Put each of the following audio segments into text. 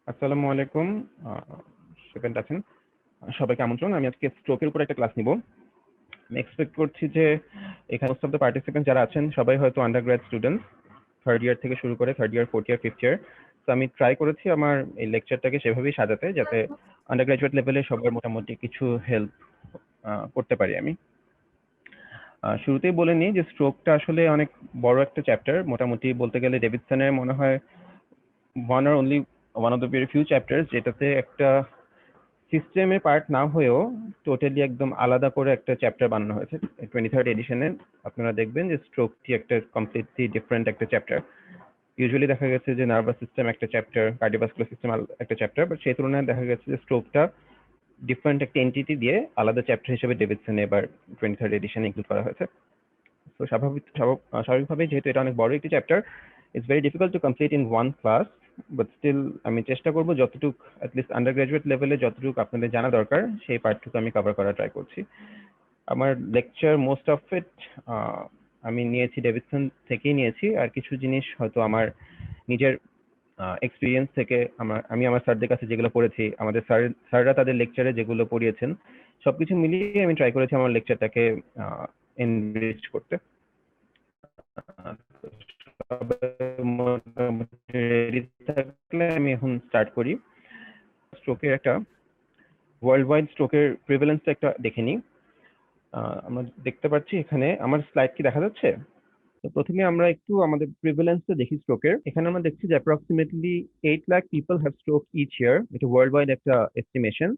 আসসালামু আলাইকুম। স্টুডেন্ট আছেন, সবাইকে আমন্ত্রণ। আমি আজকে স্ট্রোকের উপর একটা ক্লাস নিব। আমি এক্সপেক্ট করছি যে এখানে মোস্ট অফ দ্য পার্টিসিপেন্ট যারা আছেন সবাই হয়তো আন্ডারগ্র্যাড স্টুডেন্ট, থার্ড ইয়ার থেকে শুরু করে third year, fourth year, fifth year. তো আমি ট্রাই করেছি আমার এই লেকচারটাকে সেভাবেই সাজাতে যাতে আন্ডারগ্র্যাজুয়েট লেভেলে সবার মোটামুটি কিছু হেল্প করতে পারি আমি। শুরুতেই বলে নিই যে স্ট্রোকটা আসলে অনেক বড় একটা চ্যাপ্টার। মোটামুটি বলতে গেলে ডেভিডসনের মনে হয় one of the very few chapters যেটাতে একটা সিস্টেমের পার্ট না হয়েও টোটালি একদম আলাদা করে একটা চ্যাপ্টার বানানো হয়েছে 23rd এডিশনে। আপনারা দেখবেন যে স্ট্রোকটি একটা কমপ্লিটলি ডিফারেন্ট একটা চ্যাপ্টার। ইউজুয়ালি দেখা গেছে যে নার্ভাস সিস্টেম একটা চ্যাপ্টার, কার্ডিওভাস্কুলার সিস্টেম একটা চ্যাপ্টার, বাট সেই তুলনায় দেখা গেছে যে স্ট্রোকটা ডিফারেন্ট একটা এন্টিটি দিয়ে আলাদা চ্যাপ্টার হিসেবে ডেভিডসনে এবার 23rd এডিশনে ইনক্লুড করা হয়েছে। তো স্বাভাবিকভাবেই যেহেতু এটা অনেক বড় একটি chapter, it's very difficult to complete in one class, but still আমি চেষ্টা করব যতটুকু অ্যাটলিস্ট আন্ডার গ্রাজুয়েট লেভেলে যতটুকু আপনাদের জানা দরকার সেই পার্টটুকু আমি কভার করার ট্রাই করছি। আমার লেকচার মোস্ট অফ ইট আমি নিয়েছি ডেভিডসন থেকেই নিয়েছি, আর কিছু জিনিস হয়তো আমার নিজের এক্সপিরিয়েন্স থেকে আমি আমার স্যারদের কাছে যেগুলো পড়েছি, আমাদের স্যাররা তাদের লেকচারে যেগুলো পড়িয়েছেন, সবকিছু মিলিয়ে আমি ট্রাই করেছি আমার লেকচারটাকে এনরিচ করতে। মোটামুটি রেডি থাকলে আমি এখন স্টার্ট করি। স্ট্রোকের একটা ওয়ার্ল্ড ওয়াইড স্ট্রোকের প্রিভ্যালেন্সটা একটা দেখে নিই। আমরা দেখতে পাচ্ছি এখানে আমার স্লাইড কি দেখা যাচ্ছে? তো প্রথমে আমরা একটু আমাদের প্রিভ্যালেন্সটা দেখি স্ট্রোকের। এখানে আমরা দেখছি যে approximately 8 lakh people have stroke each year. এটা ওয়ার্ল্ড ওয়াইড একটা estimation.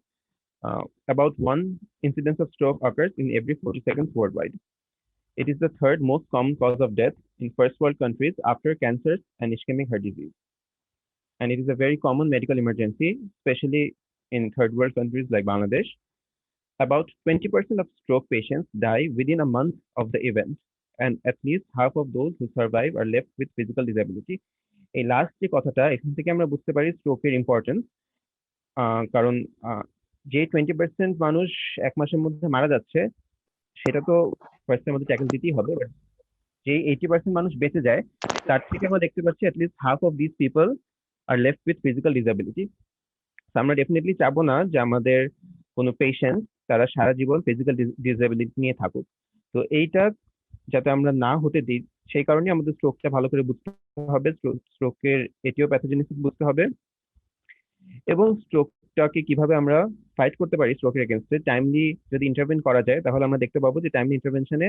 About one incidence of stroke occurs in every 40 seconds worldwide. It is the third most common cause of death in first world countries after cancers and ischemic heart disease. And it is a very common medical emergency, especially in third world countries like Bangladesh. About 20% of stroke patients die within a month of the event, and at least half of those who survive are left with physical disability. এই last যে কথাটা, এখান থেকে আমরা বুঝতে পারি স্ট্রোকের importance. কারণ যে 20% মানুষ এক মাসের মধ্যে মারা যাচ্ছে, সেটা তো ফার্স্টের মধ্যে ট্যাকেল দিতেই হবে। বাট যে 80% মানুষ বেঁচে যায়, তার থেকে আমরা দেখতে পাচ্ছি at least half of this people are left with physical disability. আমরা ডেফিনেটলি চাবো না যে আমাদের কোনো পেশেন্ট তারা সারা জীবন ফিজিক্যাল ডিসএবিলিটি নিয়ে থাকুক। তো এইটা যাতে আমরা না হতে দিই, সেই কারণে আমাদের স্ট্রোকটা ভালো করে বুঝতে হবে, স্ট্রোকের এটিওপ্যাথোজেনেসিস বুঝতে হবে, এবং স্ট্রোকটাকে কিভাবে আমরা ফাইট করতে পারি স্ট্রোকের এগেনস্টে টাইমলি যদি ইন্টারভেন করা যায়, তাহলে আমরা দেখতে পাবো যে টাইমলি ইন্টারভেনশনে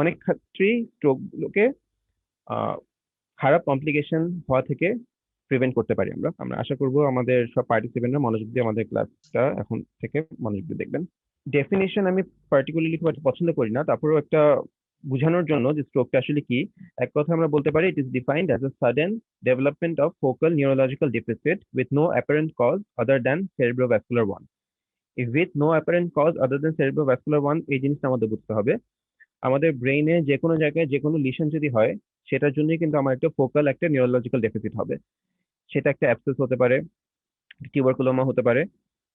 অনেক ক্ষেত্রেই স্ট্রোকগুলোকে খারাপ কমপ্লিকেশন হওয়া থেকে প্রিভেন্ট করতে পারি আমরা। আশা করবো আমাদের সব পার্টিসিপেন্টরা মনোযোগ দিয়ে আমাদের ক্লাসটা এখন থেকে মনোযোগ দিয়ে দেখবেন। ডেফিনেশন আমি পার্টিকুলারলি খুব একটা পছন্দ করি না, তারপরেও একটা বোঝানোর জন্য যে স্ট্রোকটা আসলে কি, এক কথা আমরা বলতে পারি it is defined as a sudden development of focal neurological deficit with no apparent cause other than cerebrovascular one. With no apparent cause other than cerebrovascular one, এই জিনিসটা আমাদের বুঝতে হবে। আমাদের ব্রেইনে যে কোনো জায়গায় যে কোনো লিশন যদি হয়, সেটার জন্যই কিন্তু আমার একটা ফোকাল একটা নিউরোলজিক্যাল ডেফিসিট হবে। সেটা একটা অ্যাবসেস হতে পারে, টিউবারকুলোমা হতে পারে,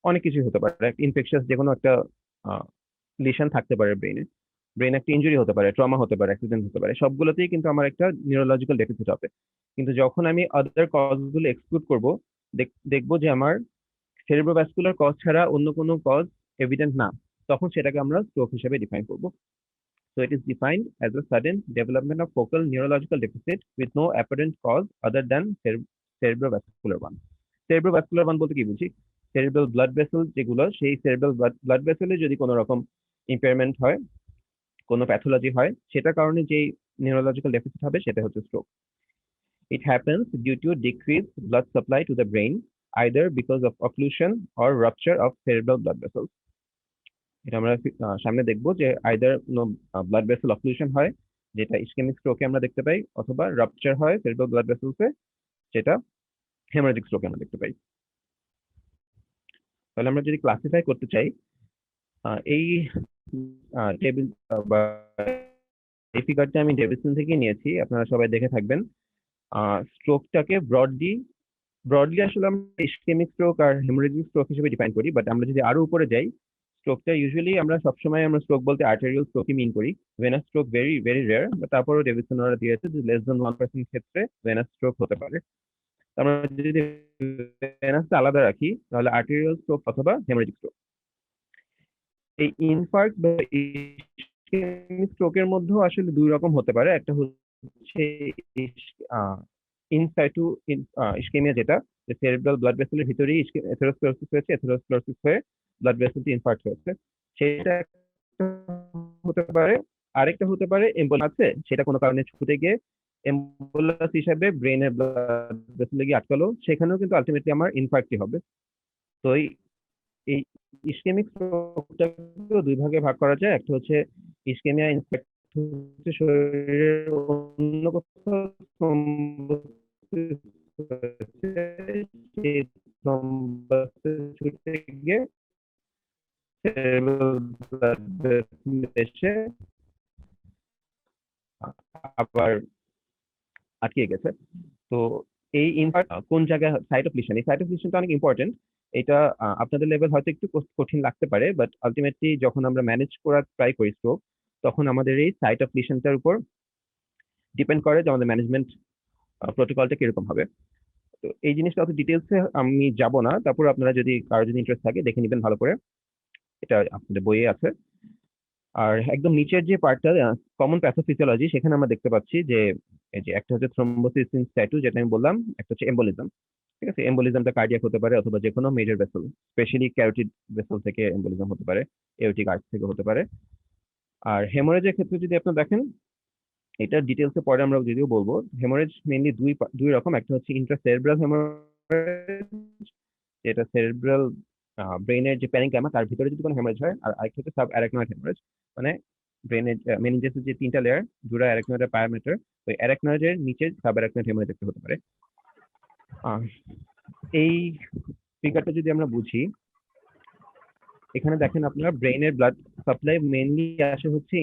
অনেক কিছুই হতে পারে। ইনফেকশাস যে কোনো একটা লিশন থাকতে পারে ব্রেনে একটা ইনজুরি হতে পারে, ট্রমা হতে পারে, অ্যাক্সিডেন্ট হতে পারে, সবগুলোতেই কিন্তু আমার একটা নিউরোলজিক্যাল ডেফিসিট হবে। কিন্তু যখন আমি আদার কজগুলো এক্সক্লুড করবো, দেখবো যে আমার সেরিব্রোভাস্কুলার কজ ছাড়া অন্য কোনো কজ এভিডেন্ট না, তখন সেটাকে আমরা স্ট্রোক হিসেবে ডিফাইন করবো। So it is defined as a sudden development of focal neurological deficit with no apparent cause other than cerebrovascular one. Cerebrovascular one বলতে কি বুঝি? সেরিব্রাল ব্লাড ভেসেল যেগুলো, সেই সেরিব্রাল ব্লাড ভেসেলে যদি কোনো রকম ইম্পেয়ারমেন্ট হয়, কোনো প্যাথোলজি হয়, সেটার কারণে যেই নিউরোলজিক্যাল ডেফিসিট হবে সেটা হচ্ছে stroke. It happens due to decreased blood supply to the brain, either because of occlusion or rupture of cerebral blood vessels. এটা আমরা সামনে দেখবো যে আইদার ব্লাড ভেসেল অক্লুশন হয়, যেটা ইসকেমিক স্ট্রোকে আমরা দেখতে পাই, অথবা রাপচার হয় সেরিব্রাল ব্লাড ভেসেলসে, যেটা হেমোরেজিক স্ট্রোকে আমরা দেখতে পাই। তাহলে আমরা যদি ক্লাসিফাই করতে চাই, এই টেবিল বা এই ফিগারটা আমি ডেভিসন থেকে নিয়েছি, আপনারা সবাই দেখে থাকবেন। স্ট্রোকটাকে ব্রডলি আসলে আমরা ইসকেমিক স্ট্রোক আর হেমোরেজিক স্ট্রোক হিসেবে ডিফাইন করি, বাট আমরা যদি আরো উপরে যাই, স্ট্রোকটা ইউজুয়ালি আমরা সবসময় স্ট্রোক বলতে আর্টেরিয়াল স্ট্রোকই মিন করি। Venous stroke very very rare, but তারপরেও ডেভিসন ওরা দিয়েছে যে লেস দেন 1% ক্ষেত্রে ভেনাস স্ট্রোক হতে পারে। আমরা যদি ভেনাসটা আলাদা রাখি তাহলে আর্টেরিয়াল স্ট্রোক অথবা হেমোরেজিক স্ট্রোক। এই ইনফার্ক্ট বা ইসকেমিক স্ট্রোকের মধ্যেও আসলে দুই রকম হতে পারে। একটা হচ্ছে ইনসাইটু ইসকেমিয়া, যেটা সেরেব্রাল ব্লাড ভেসেলের ভিতরেই এথেরোস্ক্লেরোসিস হয়েছে, এথেরোস্ক্লেরোসিস হয়ে ব্লাড ভেসেলটি ইনফার্ক্ট হয়েছে, সেটা হতে পারে। আরেকটা হতে পারে এম্বোলাস আছে, সেটা কোনো কারণে ছুটে গিয়ে এম্বোলাস হিসাবে ব্রেনের ব্লাড ভেসেলে গিয়ে আটকালো, সেখানেও কিন্তু আলটিমেটলি আমার ইনফার্ক্টই হবে। তো এই ইসকেমিক স্ট্রোকটাকেও দুই ভাগে ভাগ করা যায়। একটা হচ্ছে ইসকেমিয়া ইনফ্যাক্ট হচ্ছে শরীরের অন্য কোথাও থ্রম্বোসিস হয়েছে, সেই থ্রম্বোসিস ছুটে গিয়ে cerebral blood vessel এসে আবার আটকে গেছে। তো এই ইনফার্ক্ট কোন জায়গায় সাইট অফ লিশন, এই সাইট অফ লিশনটা অনেক ইম্পর্টেন্ট। এটা আপনাদের লেভেল হয়তো একটু কঠিন লাগতে পারে, বাট আলটিমেটলি যখন আমরা ম্যানেজ করার ট্রাই করি স্ট্রোক, তখন আমাদের এই সাইট অফ লিশনটার উপর ডিপেন্ড করে যে আমাদের ম্যানেজমেন্ট প্রোটোকলটা কিরকম হবে। তো এই জিনিসটা অত ডিটেলসে আমি যাব না, তারপর আপনারা যদি কারো যদি ইন্টারেস্ট থাকে দেখে নেবেন ভালো করে, এটা আপনাদের বইয়ে আছে। আর একদম নিচের যে পার্টটা কমন প্যাথোফিজিওলজি, সেখানে আমরা দেখতে পাচ্ছি যে এই যে একটা হচ্ছে থ্রম্বোসিস ইন সাইটু, যেটা আমি বললাম, একটা হচ্ছে এম্বোলিজম। ঠিক আছে, এম্বোলিজমটা কার্ডিয়াক হতে পারে অথবা যে কোনো major vessel, specially carotid vessel থেকে এম্বোলিজম হতে পারে, এওটিক আর্চ থেকে হতে পারে। আর হেমোরেজের ক্ষেত্রে যদি আপনি দেখেন, এটা ডিটেলসে পরে আমরা যদিও বলবো, হেমোরেজ মেইনলি দুই রকম। একটা হচ্ছে ইন্ট্রাসেরেব্রাল হেমোরেজ, যেটা সেরেব্রাল ব্রেনের যে প্যারেনকাইমা তার ভিতরে যদি কোনো হেমোরেজ হয়, আর আরেকটা হচ্ছে সাব অ্যারাকনয়েড হেমোরেজ, মানে ব্রেনের মেনিনজাসের যে তিনটা লেয়ার, দুরা অ্যারাকনয়েড আর পায়োমিটার, ওই অ্যারাকনয়েডের নিচে সাব অ্যারাকনয়েড হেমোরেজ একটা হতে পারে। এই ফিগারটা যদি আমরা বুঝি, এখানে দেখেন আপনারা ব্রেনের ব্লাড সাপ্লাই মেইনলি আসে হচ্ছে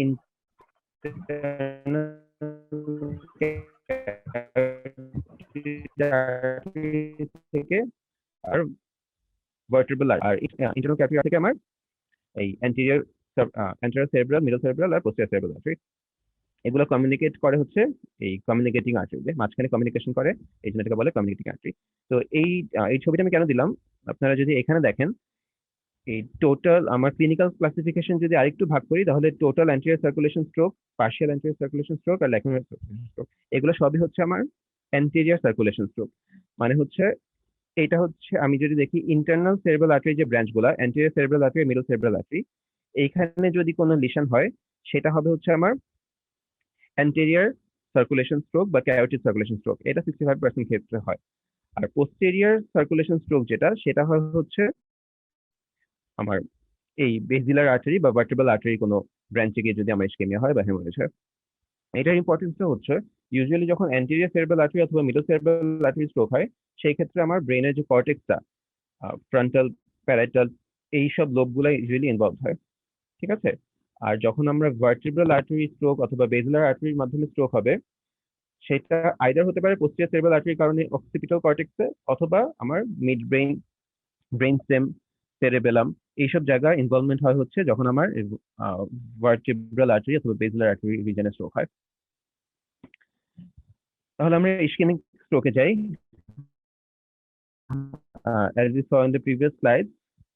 থেকে আর ভার্টেব্রাল আর ইন্টারনাল ক্যাপিলারি থেকে আমার এই অ্যান্টেরিয়র সেরেব্রাল, মিডল সেরেব্রাল আর পোস্টেরিয়র সেরেব্রাল আর্টারি, এগুলো কমিউনিকেট করে হচ্ছে এই কমিউনিকেটিং আর্টারি, যে মাঝখানে কমিউনিকেশন করে, এই জন্য এটাকে বলে কমিউনিকেটিং আর্টারি। তো এই ছবিটা আমি কেন দিলাম, আপনারা যদি এখানে দেখেন, এই টোটাল আমার ক্লিনিক্যাল ক্লাসিফিকেশন যদি আরেকটু ভাগ করি, তাহলে total anterior circulation stroke, partial anterior circulation stroke আর ল্যাকুনার সার্কুলেশন স্ট্রোক, এগুলো সবই হচ্ছে আমার অ্যান্টেরিয়র সার্কুলেশন স্ট্রোক। মানে হচ্ছে এটা হচ্ছে আমি যদি দেখি ইন্টারনাল সেরেব্রাল আর্টারি যে ব্রাঞ্চগুলো, anterior cerebral artery, middle cerebral artery, এইখানে যদি কোনো লিশন হয়, সেটা হবে হচ্ছে আমার অ্যান্টেরিয়র সার্কুলেশন স্ট্রোক বা ক্যারোটিড সার্কুলেশন স্ট্রোক, এটা 65% ক্ষেত্রে হয়। আর পোস্টেরিয়র সার্কুলেশন স্ট্রোক যেটা, সেটা হয় হচ্ছে আমার এই বেসিলার আর্টারি বা ভার্টেব্রাল আর্টারি কোনো ব্রাঞ্চে গিয়ে যদি আমার ইসকেমিয়া হয় বা হেমোরেজ হয়। এটার ইম্পর্টেন্সটা হচ্ছে ইউজুয়ালি যখন অ্যান্টেরিয়র সেরেব্রাল আর্টারি অথবা মিডল সেরেব্রাল আর্টারি স্ট্রোক হয়, সেই ক্ষেত্রে আমার ব্রেনের যে কর্টেক্সটা, ফ্রন্টাল, প্যারাইটাল, এইসব লোবগুলো ইউজুয়ালি ইনভলভ হয়। ঠিক আছে, আর যখন আমরা ভার্টেব্রাল আর্টারি স্ট্রোক অথবা বেসিলার আর্টারির মাধ্যমে স্ট্রোক হবে, সেটা আইদার হতে পারে পোস্টেরিয়র সেরেব্রাল আর্টারির কারণে অক্সিপিটাল কর্টেক্সে, অথবা আমার মিড ব্রেন, ব্রেন স্টেম, সেরেবেলাম, এইসব জায়গায় ইনভলভমেন্ট হয় হচ্ছে যখন আমার ভার্টেব্রাল আর্টারি অথবা বেসিলার আর্টারি রিজনে স্ট্রোক হয়। তাহলে আমরা ইসকেমিক স্ট্রোকে যাই। As we saw in the previous slide,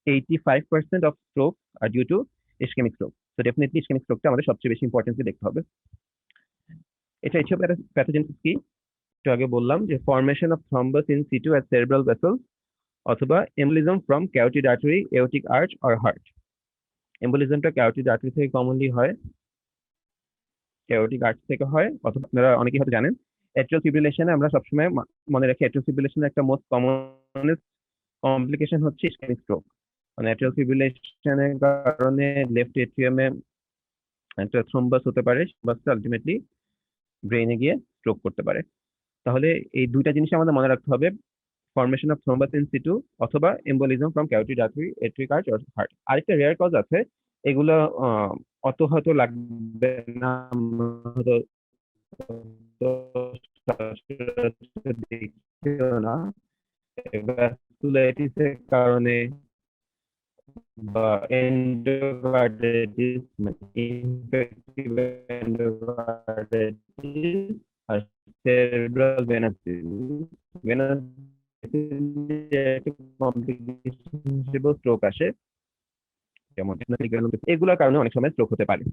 85% of strokes are due to ischemic stroke. So definitely ischemic stroke টা আমাদের সবচেয়ে বেশি ইম্পর্টেন্স দেখতে হবে। এটা প্যাথোজেনেসিস কি, একটু আগে বললাম যে formation of thrombus in situ at cerebral vessels অথবা embolism from carotid artery, aortic arch or heart. এম্বোলিজমটা ক্যারোটিড আর্টারি থেকে কমনলি হয়, ক্যারোটিক আর্চ থেকে হয়, অথবা আপনারা অনেকেই হয়তো জানেন অ্যাট্রিয়াল ফিব্রিলেশনে আমরা সবসময় মনে রাখি অ্যাট্রিয়াল ফিব্রিলেশনের একটা মোস্ট কমনেস্ট কমপ্লিকেশন হচ্ছে ইসকেমিক স্ট্রোক। মানে অ্যাট্রিয়াল ফিব্রিলেশনের কারণে লেফট এট্রিয়ামে একটা থ্রম্বাস হতে পারে, থ্রম্বাসটা আলটিমেটলি ব্রেনে গিয়ে স্ট্রোক করতে পারে। তাহলে এই দুইটা জিনিস আমাদের মনে রাখতে হবে, formation of thrombus in situ অথবা এম্বোলিজম ফ্রম ক্যারোটিড আর্টারি, এট্রিক আর্চ অর হার্ট। আরেকটা রেয়ার কজ আছে, এগুলো অত হয়তো লাগবে না, হয়তো দেখছিও না, ভ্যাসকুলাইটিসের কারণে বা এন্ডোকার্ডাইটিস, ইনফেক্টিভ এন্ডোকার্ডাইটিস, আর সেরেব্রাল ভেনাস ভেনাস একটা কমপ্লিকেশন হিসেবে স্ট্রোক আসে, যেমন এগুলোর কারণে অনেক সময় স্ট্রোক হতে পারে।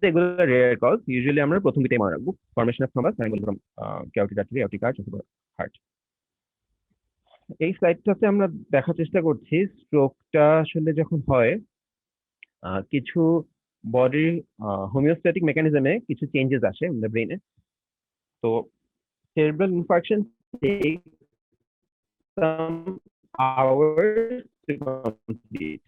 এগুলো রেয়ার কজ, ইউজুয়ালি আমরা প্রথম দিকেই মনে রাখবো, formation of thrombus, angular carotid artery, optic arch অথবা হার্ট। এই স্লাইডটাতে আমরা দেখার চেষ্টা করছি স্ট্রোকটা আসলে যখন হয় কিছু বডির হোমিওস্ট্যাটিক মেকানিজমে কিছু চেঞ্জেস আসে আমাদের ব্রেনে। তো cerebral infarction takes some hours to complete,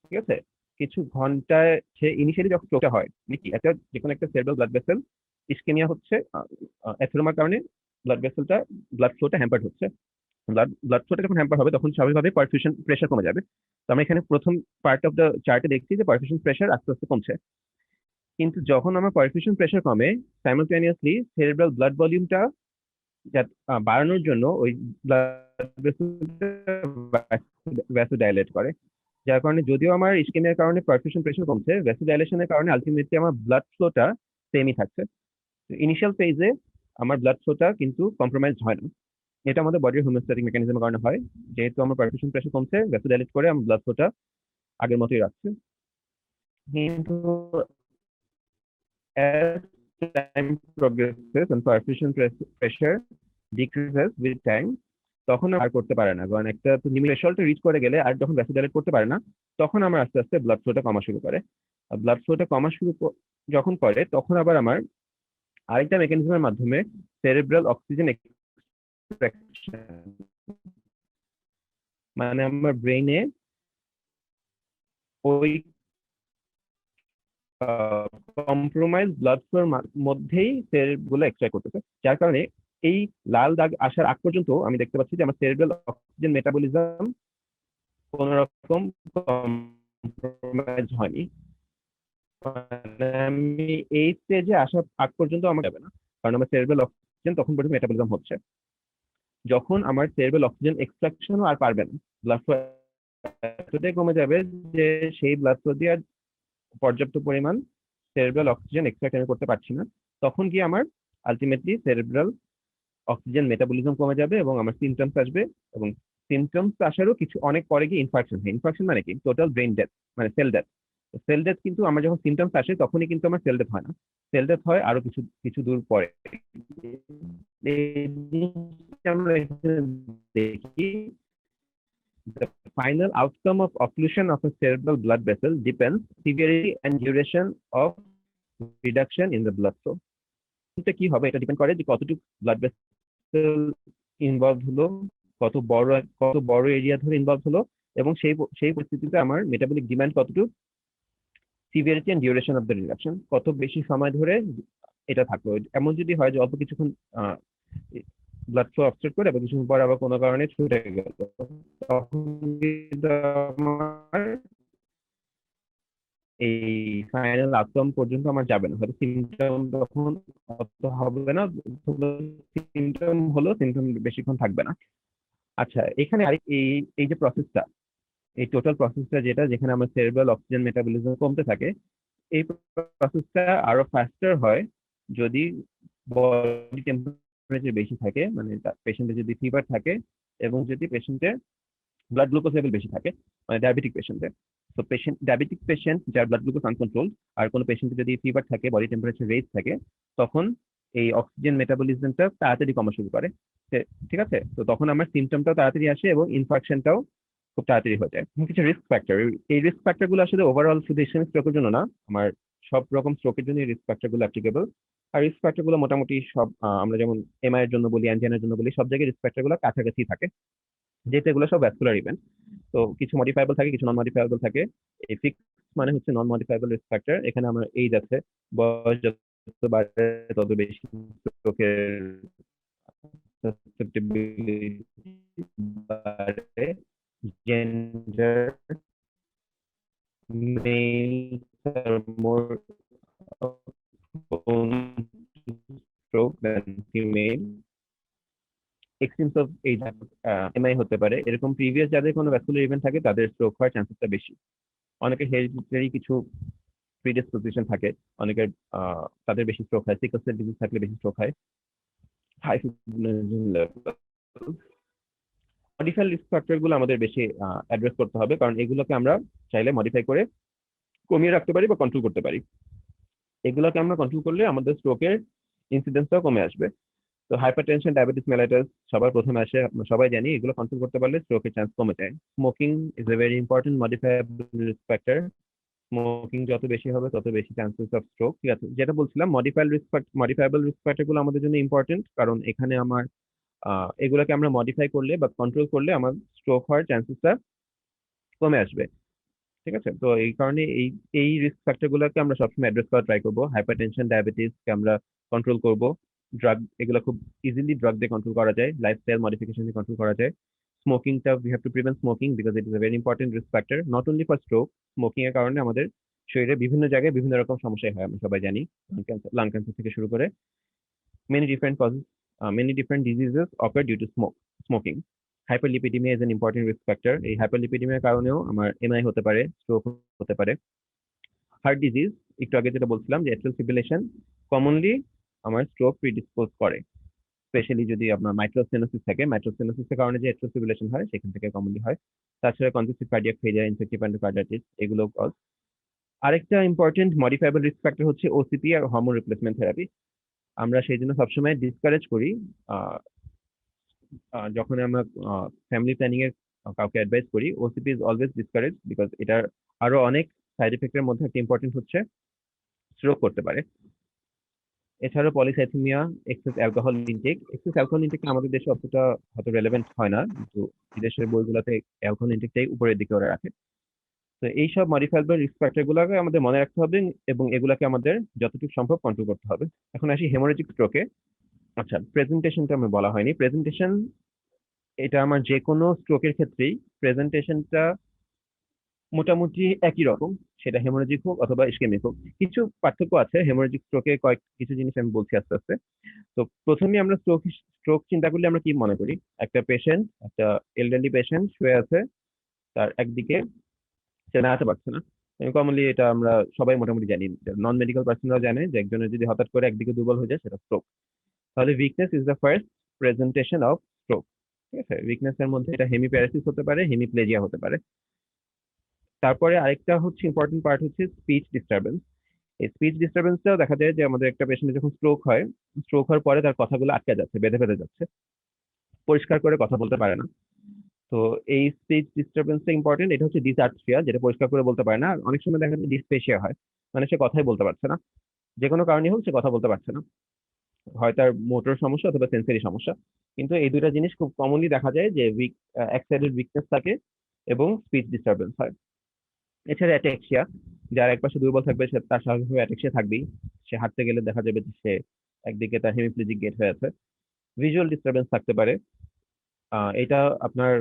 ঠিক আছে? কিছু ঘন্টায় সে ইনিশিয়ালি যখন স্ট্রোকটা হয় কি একটা যে কোনো একটা সেরেব্রাল ব্লাড ভেসেল ইসকেমিয়া হচ্ছে, অ্যাথেরোমার কারণে ব্লাড ফ্লোটা হ্যাম্পার্ড হচ্ছে। ব্লাড ফ্লোটা যখন হ্যাম্পার হবে তখন স্বাভাবিকভাবে পারফিউশন প্রেশার কমে যাবে। তো আমরা এখানে প্রথম পার্ট অফ দ্য চার্টে দেখছি যে পারফিউশন প্রেশার আস্তে আস্তে কমছে। কিন্তু যখন আমার পারফিউশন প্রেশার কমে, সাইমালটেনিয়াসলি সেরেব্রাল ব্লাড ভলিউমটা বাড়ানোর জন্য ওই ব্লাড ভ্যাসোডাইলেট করে, যার কারণে যদিও আমার ইসকেমিয়ার কারণে পারফিউশন প্রেশার কমছে, ভ্যাসোডাইলেশনের কারণে আলটিমেটলি আমার ব্লাড ফ্লোটা সেমই থাকছে। ইনিশিয়াল ফেজে আমার ব্লাড ফ্লোটা কিন্তু কম্প্রোমাইজ হয় না। এটা আমাদের বডির হোমিওস্ট্যাটিক মেকানিজমের কারণে হয়, যেহেতু আমার পারফিউশন প্রেশার কমছে, ভ্যাসোডাইলেট করে আমার ব্লাড ফ্লোটা আগের মতোই রাখছে। কিন্তু as time progresses and perfusion pressure decreases with time, তখন আর করতে পারে না, কারণ একটা থ্রেশহোল্ড রিচ করে গেলে আর যখন ভ্যাসোডাইলেট করতে পারে না, তখন আমার আস্তে আস্তে ব্লাড ফ্লোটা কমা শুরু করে। ব্লাড ফ্লোটা কমা যখন করে, তখন আবার আমার আরেকটা মেকানিজমের মাধ্যমে সেরেব্রাল অক্সিজেন এক্সট্রাকশন, মানে আমার ব্রেনে ওই কম্প্রোমাইজ ব্লাড ফ্লোর মধ্যেই সেলগুলো এক্সট্রাক্ট করতেছে, যার কারণে এই লাল দাগ আসার আগ পর্যন্ত আমি দেখতে পাচ্ছি যে আমার সেরেব্রাল অক্সিজেন মেটাবলিজম কোন রকম কম্প্রোমাইজ হয়নি। মানে আমি এই স্টেজে আসার আগ পর্যন্ত আমার যাবে না, কারণ আমার সেরেব্রাল অক্সিজেন তখন পর্যন্ত মেটাবলিজম হচ্ছে। যখন আমার সেরেব্রাল অক্সিজেন এক্সট্রাকশনও আর পারবে না, ব্লাড ফ্লো এতটাই কমে যাবে যে সেই ব্লাড ফ্লো দিয়ে পর্যাপ্ত পরিমাণ সেরেব্রাল অক্সিজেন এক্সট্রাক্ট আমি করতে পারছি না, তখন কি আমার আলটিমেটলি সেরেব্রাল অক্সিজেন মেটাবলিজম কমে যাবে এবং আমার সিমটমস আসবে। এবং সিমটমস আসারও কিছু অনেক পরে গিয়ে ইনফার্কশন হয়। ইনফার্কশন মানে কি? টোটাল ব্রেন ডেথ, মানে সেল ডেথ। সেল ডেথ কিন্তু আমার যখন সিমটমস আসে তখনই কিন্তু আমার সেল ডেথ হয় না, সেল ডেথ হয় আরো কিছু কিছু দূর পরে। আমরা দেখি the final outcome of occlusion of a cerebral blood vessel depends severity and duration of reduction in the blood flow. এটা কি হবে? এটা ডিপেন্ড করে যে কতটুকু ব্লাড ভেসেল ইনভলভ হলো, কত বড় এরিয়া ধরে ইনভলভ হলো, এবং সেই পরিস্থিতিতে আমার মেটাবলিক ডিমান্ড কতটুকু, severity and duration of the reduction, কত বেশি সময় ধরে এটা থাকলো। এমন যদি হয় যে অল্প কিছুক্ষণ ব্লাড ফ্লো অবস্ট্রাক্ট করে আবার কিছুক্ষণ পর আবার কোনো কারণে ছুটে গেল, তখন কিন্তু আমার এই ফাইনাল আউটকাম পর্যন্ত আমার যাবে না, হয়তো সিমটম তখন অত হবে না, সিমটম হলো সিমটম বেশিক্ষণ থাকবে না। আচ্ছা, এখানে আরেক এই যে প্রসেসটা, এই টোটাল প্রসেসটা যেখানে আমার সেরেব্রাল অক্সিজেন মেটাবলিজম কমতে থাকে, এই প্রসেসটা আরো ফাস্টার হয় যদি বডি টেম্পারেচার বেশি থাকে, মানে পেশেন্টের যদি ফিভার থাকে এবং যদি পেশেন্টের ব্লাড গ্লুকোজ লেভেল বেশি থাকে, মানে ডায়াবেটিক পেশেন্টের। তো ডায়াবেটিক পেশেন্ট যার ব্লাড গ্লুকোজ আনকন্ট্রোল, আর কোনো পেশেন্টের যদি ফিভার থাকে, বডি টেম্পারেচার রেজ থাকে, তখন এই অক্সিজেন মেটাবলিজমটা তাড়াতাড়ি কমা শুরু করে। ঠিক আছে? তো তখন আমার সিমটমটাও তাড়াতাড়ি আসে এবং ইনফেকশনটাও খুব তাড়াতাড়ি হয়ে যায়। কিছু রিস্ক ফ্যাক্টর, এই রিস্ক ফ্যাক্টর গুলো আসলে ওভারঅল শুধু ইসকেমিক স্ট্রোকের জন্য না, আমার সব রকম স্ট্রোকের জন্য রিস্ক ফ্যাক্টর গুলো অ্যাপ্লিকেবল। আর রিস্ক ফ্যাক্টর গুলো মোটামুটি সব আমরা যেমন এমআই এর জন্য বলি, অ্যানজিনার জন্য বলি, সব জায়গায় রিস্ক ফ্যাক্টর গুলো কাছাকাছি থাকে, যেহেতু এগুলো সব ভ্যাসকুলার ইভেন্ট। তো কিছু মডিফাইবল থাকে, কিছু নন মডিফাইবল থাকে। এই ফিক্স মানে হচ্ছে নন মডিফাইবল রিস্ক ফ্যাক্টর। এখানে আমার এইজ আছে, বয়স যত বাড়ে তত বেশি স্ট্রোকের susceptibility বাড়ে। Gender, males are more prone to stroke than female. Extremes of এই এমআই হতে পারে, এরকম প্রিভিয়াস যাদের কোনো ভ্যাসকুলার ইভেন্ট থাকে তাদের স্ট্রোক হওয়ার চান্সেসটা বেশি। অনেকে হেরিডিটারি কিছু প্রিডিসপোজিশন থাকে, অনেকের তাদের বেশি স্ট্রোক হয়, সিকল সেল ডিজিজ থাকলে বেশি স্ট্রোক হয়, high fibrillization level. Modified risk factor গুলো আমাদের বেশি অ্যাড্রেস করতে হবে, কারণ এগুলোকে আমরা চাইলে মডিফাই করে কমিয়ে রাখতে পারি বা কন্ট্রোল করতে পারি। এগুলোকে আমরা কন্ট্রোল করলে আমাদের স্ট্রোকের ইনসিডেন্সটাও কমে আসবে। তো হাইপারটেনশন, ডায়াবেটিস মেলাইটাস সবার প্রথমে আসে, আমরা সবাই জানি। এগুলো কন্ট্রোল করতে পারলে স্ট্রোকের চান্স কমে যায়। Smoking is a very important modifiable risk factor. Smoking যত বেশি হবে তত বেশি চান্সেস অফ স্ট্রোক। ঠিক আছে, যেটা বলছিলাম মডিফাইবল রিস্ক ফ্যাক্টর গুলো আমাদের জন্য ইম্পর্টেন্ট, কারণ এখানে আমার এগুলোকে আমরা মডিফাই করলে বা কন্ট্রোল করলে আমার স্ট্রোক হওয়ার চান্সেসটা কমে আসবে। ঠিক আছে, তো এই কারণে এই রিস্ক ফ্যাক্টর গুলোকে আমরা সবসময় অ্যাড্রেস করার ট্রাই করবো। হাইপারটেনশন, ডায়াবেটিসকে আমরা কন্ট্রোল করব। ড্রাগ, এগুলো খুব ইজিলি ড্রাগ দিয়ে কন্ট্রোল করা যায়, লাইফস্টাইল মডিফিকেশন দিয়ে কন্ট্রোল করা যায়। স্মোকিংটা we have to prevent smoking because it is a very important risk factor not only for stroke. Smoking এর কারণে আমাদের শরীরে বিভিন্ন জায়গায় বিভিন্ন রকম সমস্যা হয়, আমরা সবাই জানি। লাং ক্যান্সার থেকে শুরু করে many different causes, many different diseases occur due to smoking. Hyperlipidemia is an important risk factor. এই hyperlipidemia কারণেও আমার এমআই হতে পারে, স্ট্রোক হতে পারে। হার্ট ডিজিজ, একটু আগে যেটা বলছিলাম যে অ্যাট্রিয়াল ফিব্রিলেশন কমনলি আমার স্ট্রোক প্রিডিসপোজ করে, স্পেশালি যদি আপনার মাইট্রাল স্টেনোসিস থাকে। মাইট্রাল স্টেনোসিসের কারণে যে অ্যাট্রিয়াল ফিব্রিলেশন হয় সেখান থেকে কমনলি হয়। তাছাড়া কনজেস্টিভ কার্ডিয়াক ফেলিয়ার, ইনফেক্টিভ এন্ডোকার্ডিটিস, এগুলো কজ। আরেকটা ইম্পর্টেন্ট মডিফাইবল রিস্ক ফ্যাক্টর হচ্ছে ওসিপি আর হরমোন রিপ্লেসমেন্ট থেরাপি। আমরা সেই জন্য সবসময় ডিসকারেজ করি, যখন আমরা ফ্যামিলি প্ল্যানিং এর কাউকে অ্যাডভাইস করি, OCP is always discourage because এটার আরো অনেক সাইড এফেক্টের মধ্যে একটা ইম্পর্টেন্ট হচ্ছে স্ট্রোক করতে পারে। এছাড়াও polycythaemia, excess alcohol intake. Excess alcohol intake আমাদের দেশে অতটা হয়তো রেলেভেন্ট হয় না, কিন্তু বিদেশের বইগুলোতে অ্যালকোহল ইনটেকটাই উপরের দিকে ওরা রাখে। তো এইসব মডিফাইবল রিস্ক ফ্যাক্টর গুলোকে আমাদের মনে রাখতে হবে এবং এগুলাকে আমাদের যতটুকু সম্ভব কন্ট্রোল করতে হবে। এখন আসি হেমোরেজিক স্ট্রোকে। আচ্ছা, প্রেজেন্টেশনটা আমি বলা হয়নি। প্রেজেন্টেশন, এটা আমার যে কোনো স্ট্রোকের ক্ষেত্রেই প্রেজেন্টেশনটা মোটামুটি একই রকম, সেটা হেমোরেজিক হোক অথবা ইসকেমিক হোক। কিছু পার্থক্য আছে হেমোরেজিক স্ট্রোকে, কিছু জিনিস আমি বলছি আস্তে আস্তে। তো প্রথমে আমরা স্ট্রোক চিন্তা করলে আমরা কি মনে করি? একটা পেশেন্ট, একটা এলডারলি পেশেন্ট শুয়ে আছে, তার একদিকে সে দাঁড়াতে পারছে না। কমনলি এটা আমরা সবাই মোটামুটি জানি, নন মেডিকেল পার্সনরাও জানে যে একজনের যদি হঠাৎ করে একদিকে দুর্বল হয়ে যায় সেটা স্ট্রোক। তাহলে weakness is the first presentation of stroke. ঠিক আছে, উইকনেস এর মধ্যে এটা হেমিপ্যারাসিস হতে পারে, হেমিপ্লেজিয়া হতে পারে। তারপরে আরেকটা হচ্ছে ইম্পর্টেন্ট পার্ট হচ্ছে স্পিচ ডিস্টারবেন্স। এই স্পিচ ডিস্টারবেন্সটাও দেখা যায় যে আমাদের একটা পেশেন্টের যখন স্ট্রোক হয়, স্ট্রোক হওয়ার পরে তার কথাগুলো আটকে যাচ্ছে, বেঁধে বেঁধে যাচ্ছে, পরিষ্কার করে কথা বলতে পারে না। তো এই স্পিচ ডিস্টারবেন্সটা ইম্পর্টেন্ট। এটা হচ্ছে ডিসআর্থ্রিয়া, যেটা পরিষ্কার করে বলতে পারে না। আর অনেক সময় দেখা যায় ডিসপেশিয়া হয়, মানে সে কথাই বলতে পারছে না, যে কোনো কারণে হোক সে কথা বলতে পারছে না, হয় তার মোটর সমস্যা অথবা সেন্সরি সমস্যা। কিন্তু এই দুইটা জিনিস খুব কমনলি দেখা যায় যে এক সাইডের উইকনেস থাকে এবং স্পিচ ডিস্টারবেন্স হয়। এছাড়া অ্যাটেক্সিয়া, যার এক পাশে দুর্বল থাকবে সে তার স্বাভাবিকভাবে অ্যাটেক্সিয়া থাকবেই। সে হাঁটতে গেলে দেখা যাবে যে সে একদিকে তার হেমিপ্লেজিক গেট হয়ে আছে। ভিজুয়াল ডিস্টারবেন্স থাকতে পারে। এটা আপনার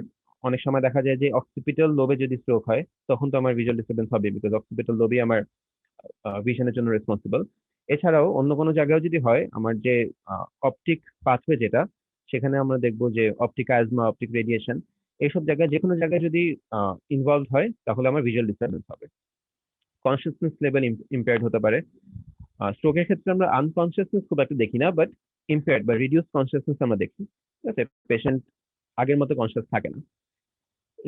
অনেক সময় দেখা যায় যে অক্সিপিটাল লোবে যদি স্ট্রোক হয় তখন তো আমার ভিজুয়াল ডিস্টারবেন্স হবে, বিকজ অক্সিপিটাল লোবই আমার ভিশনের জন্য রেসপন্সিবল। এছাড়াও অন্য কোনো জায়গায় যদি হয়, আমার যে অপটিক পাথওয়ে যেটা, সেখানে আমরা দেখবো যে অপটিক আজমা, অপটিক রেডিয়েশন, এইসব জায়গায় যে কোনো জায়গায় যদি ইনভলভ হয় তাহলে আমার ভিজুয়াল ডিস্টারবেন্স হবে। কনসিয়াসনেস লেভেল ইম্পেয়ার্ড হতে পারে। স্ট্রোকের ক্ষেত্রে আমরা আনকনসিয়াসনেস খুব একটা দেখি না, বাট ইম্পেয়ার্ড বা রিডিউস কনসিয়াসনেস আমরা দেখি। ঠিক আছে, পেশেন্ট আগের মতো কনসিয়াস থাকে না।